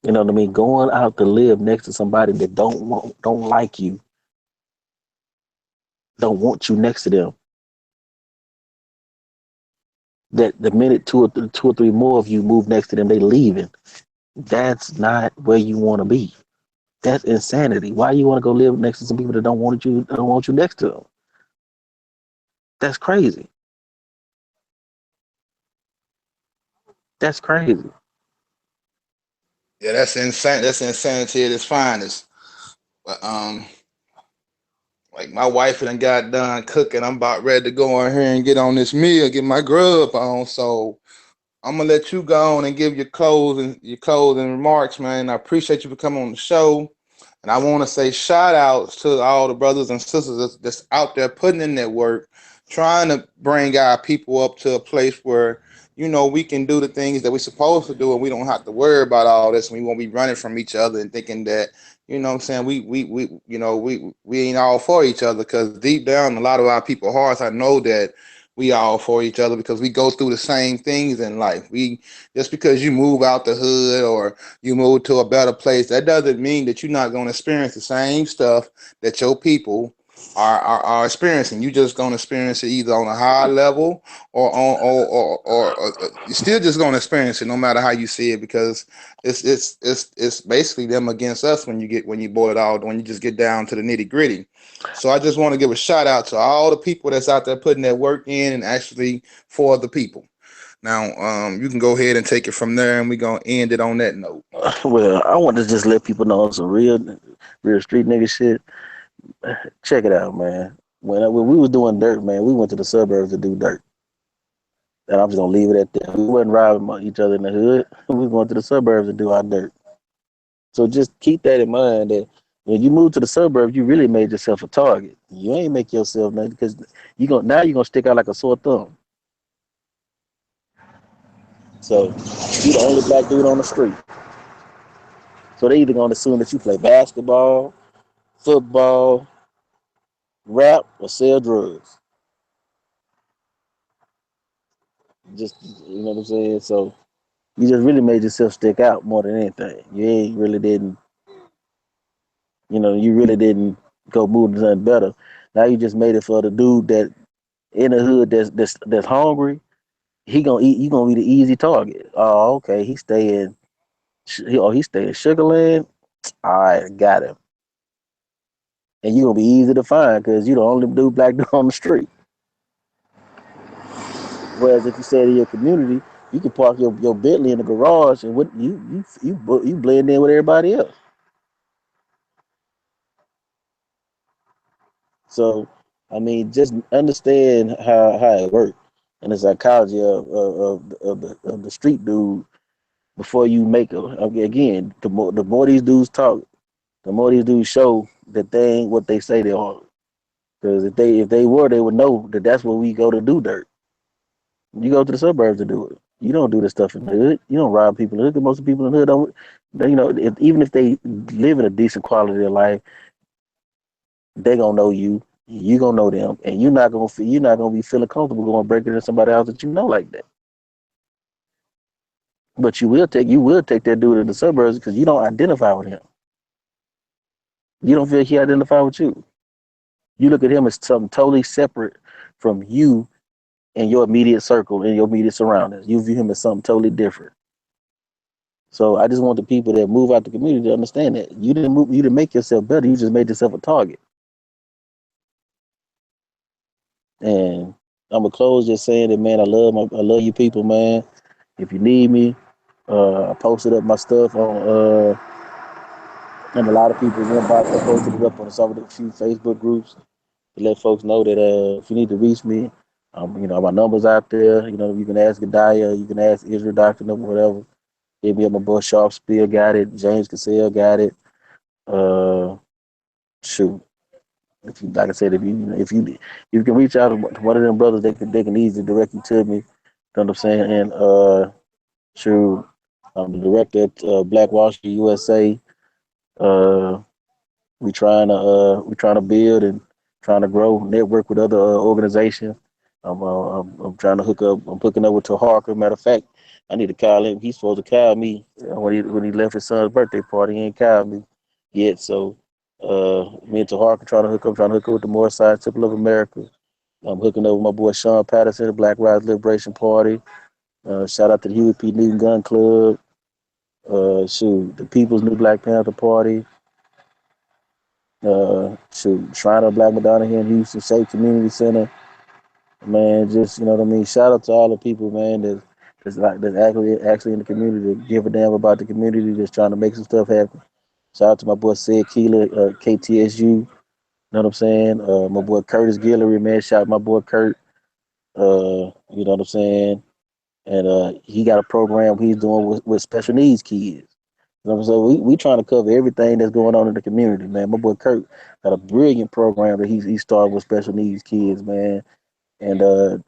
You know what I mean? Going out to live next to somebody that don't like you, don't want you next to them. That the minute two or three more of you move next to them, they leaving. That's not where you want to be. That's insanity. Why you want to go live next to some people that don't want you next to them? That's crazy. That's crazy. yeah, that's insane. That's insanity at its finest. But like my wife and got done cooking. I'm about ready to go in here and get on this meal, get my grub on. So I'm gonna let you go on and give your closing remarks, man. I appreciate you for coming on the show. And I want to say shout outs to all the brothers and sisters that's out there putting in that work, trying to bring our people up to a place where, we can do the things that we're supposed to do and we don't have to worry about all this. And we won't be running from each other and thinking that, what I'm saying, we ain't all for each other because deep down, a lot of our people hearts, I know that we all for each other because we go through the same things in life. Just because you move out the hood or you move to a better place, that doesn't mean that you're not going to experience the same stuff that your people are experiencing. You just gonna experience it either on a high level or you're still just gonna experience it no matter how you see it because it's basically them against us when you boil it all when you just get down to the nitty gritty. So I just want to give a shout out to all the people that's out there putting that work in and actually for the people. Now, you can go ahead and take it from there, and we're gonna end it on that note. Well, I want to just let people know some real street nigga shit. Check it out, man. When we was doing dirt, man, we went to the suburbs to do dirt. And I'm just gonna leave it at that. We wasn't robbing each other in the hood. We was going to the suburbs to do our dirt. So just keep that in mind that when you move to the suburbs, you really made yourself a target. You ain't make yourself nothing because you're gonna stick out like a sore thumb. So you the only black dude on the street. So they either gonna assume that you play basketball, football, rap, or sell drugs. Just you know what I'm saying. So you just really made yourself stick out more than anything. You ain't really didn't you really didn't go move to nothing better. Now you just made it for the dude that in the hood that's hungry. He gonna eat. You gonna be the easy target. Oh, okay. He stay in Sugarland. All right, got him. And you gonna be easy to find because you the only dude black dude on the street. Whereas if you stay in your community, you can park your Bentley in the garage and what you blend in with everybody else. So I mean, just understand how it works and the psychology of the street dude before you make them. Again, the more these dudes talk, the more these dudes show that they ain't what they say they are. Because if they were, they would know that that's what we go to do dirt. You go to the suburbs to do it. You don't do this stuff in the hood. You don't rob people in the hood. 'Cause most of the people in the hood don't. Even if they live in a decent quality of life, they gonna know you. You gonna know them, and you're not gonna be feeling comfortable going breaking into somebody else that you know like that. But you will take that dude in the suburbs because you don't identify with him. You don't feel he identify with you. You look at him as something totally separate from you and your immediate circle and your immediate surroundings. You view him as something totally different. So I just want the people that move out the community to understand that you didn't move, you didn't make yourself better. You just made yourself a target. And I'm gonna close just saying that, man. I love you people, man. If you need me, I posted up my stuff on and a lot of people's inbox. I posted it up on some of the few Facebook groups to let folks know that if you need to reach me, my number's out there. You can ask Gadaya, you can ask Israel Doctor, whatever. Hit me up. My boy Sharp Spear got it. James Cassell got it. Uh, shoot. If you, like I said, if you can reach out to one of them brothers, they can easily direct you to me. You know what I'm saying? And shoot, I'm the director at Black Wall Street USA. Uh, we trying to build and trying to grow, network with other organizations. I'm trying to hook up. I'm hooking up with Taharka. Matter of fact, I need to call him. He's supposed to call me when he left his son's birthday party. He ain't called me yet. So me and Taharka trying to hook up with the North Side Temple of America. I'm hooking up with my boy Sean Patterson, the Black Rise Liberation Party. Shout out to the Huey P. Newton Gun Club. The People's New Black Panther Party. Shrine of Black Madonna here in Houston, Safe Community Center. Man, just what I mean. Shout out to all the people, man, that's actually in the community that give a damn about the community, just trying to make some stuff happen. Shout out to my boy Sid Keeler, KTSU. You know what I'm saying? My boy Curtis Guillory, man. Shout out to my boy Kurt. You know what I'm saying? And he got a program he's doing with special needs kids. You know what I'm saying? We trying to cover everything that's going on in the community, man. My boy Kurt got a brilliant program that he started with special needs kids, man, and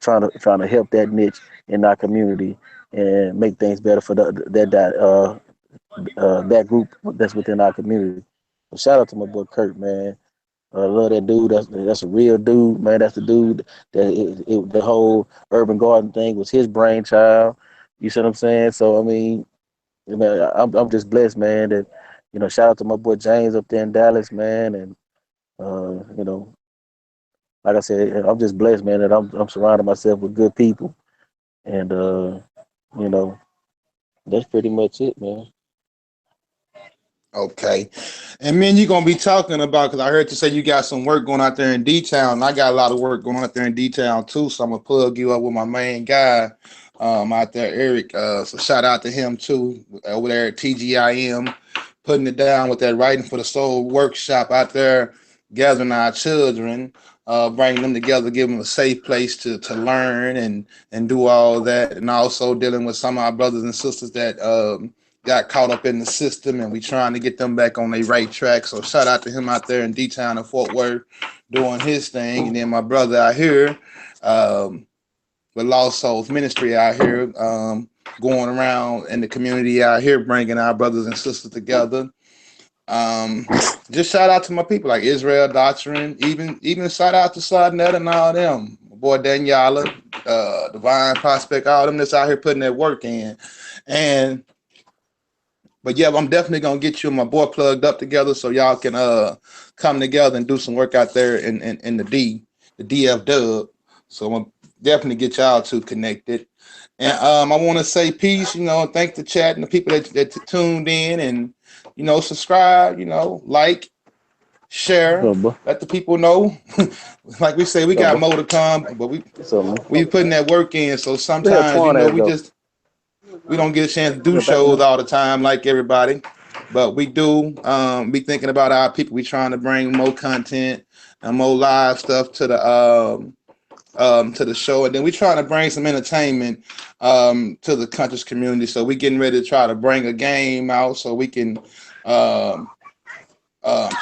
trying to help that niche in our community and make things better for that group that's within our community. So shout out to my boy Kurt, man. I love that dude. That's a real dude, man. That's the dude the whole urban garden thing was his brainchild. You see what I'm saying? So I mean, man, I'm just blessed, man. That shout out to my boy James up there in Dallas, man, and uh, you know, like I said, I'm just blessed, man, that I'm surrounding myself with good people, and you know, that's pretty much it, man. Okay. And man, you're gonna be talking about because I heard you say you got some work going out there in D Town. I got a lot of work going on out there in D Town too. So I'm gonna plug you up with my main guy out there, Eric. So shout out to him too over there at TGIM, putting it down with that writing for the soul workshop out there, gathering our children, bringing them together, giving them a safe place to learn and do all that, and also dealing with some of our brothers and sisters that got caught up in the system, and we trying to get them back on their right track. So shout out to him out there in D Town and Fort Worth doing his thing, and then my brother out here um, with Lost Souls Ministry out here, going around in the community out here, bringing our brothers and sisters together. Um, just shout out to my people like Israel Doctrine, even shout out to Sardnet and all them. My boy Daniela, Divine Prospect, all them that's out here putting that work in. And but yeah, I'm definitely gonna get you and my boy plugged up together so y'all can come together and do some work out there in the DF dub. So I'm gonna definitely get y'all two connected. And I want to say peace, thank the chat and the people that tuned in and subscribe, like, share, So, bro, let the people know. Like we say, we so, got bro, more to come, but so, man. we putting that work in. So Where the hell sometimes, Twan at we go? just we don't get a chance to do Yeah, back shows now. all the time like everybody, but we do be thinking about our people. We trying to bring more content and more live stuff to the show, and then we trying to bring some entertainment to the conscious community. So we getting ready to try to bring a game out so we can um,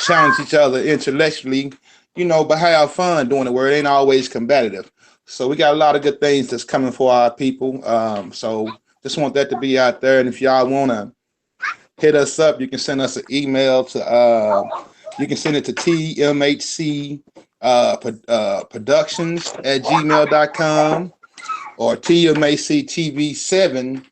challenge each other intellectually, but have fun doing it where it ain't always combative. So we got a lot of good things that's coming for our people. So just want that to be out there. And if y'all want to hit us up, you can send us an email to, you can send it to TMHC productions at gmail.com or TMACTV7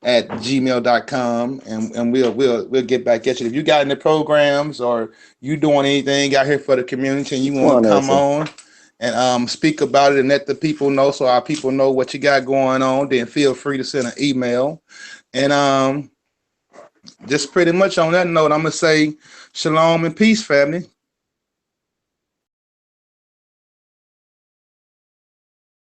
at gmail.com, and we'll get back at you. If you got any programs or you doing anything out here for the community and you want Twan to at, come sir. on and speak about it and let the people know so our people know what you got going on, then feel free to send an email. And just pretty much on that note, I'm gonna say shalom and peace, family.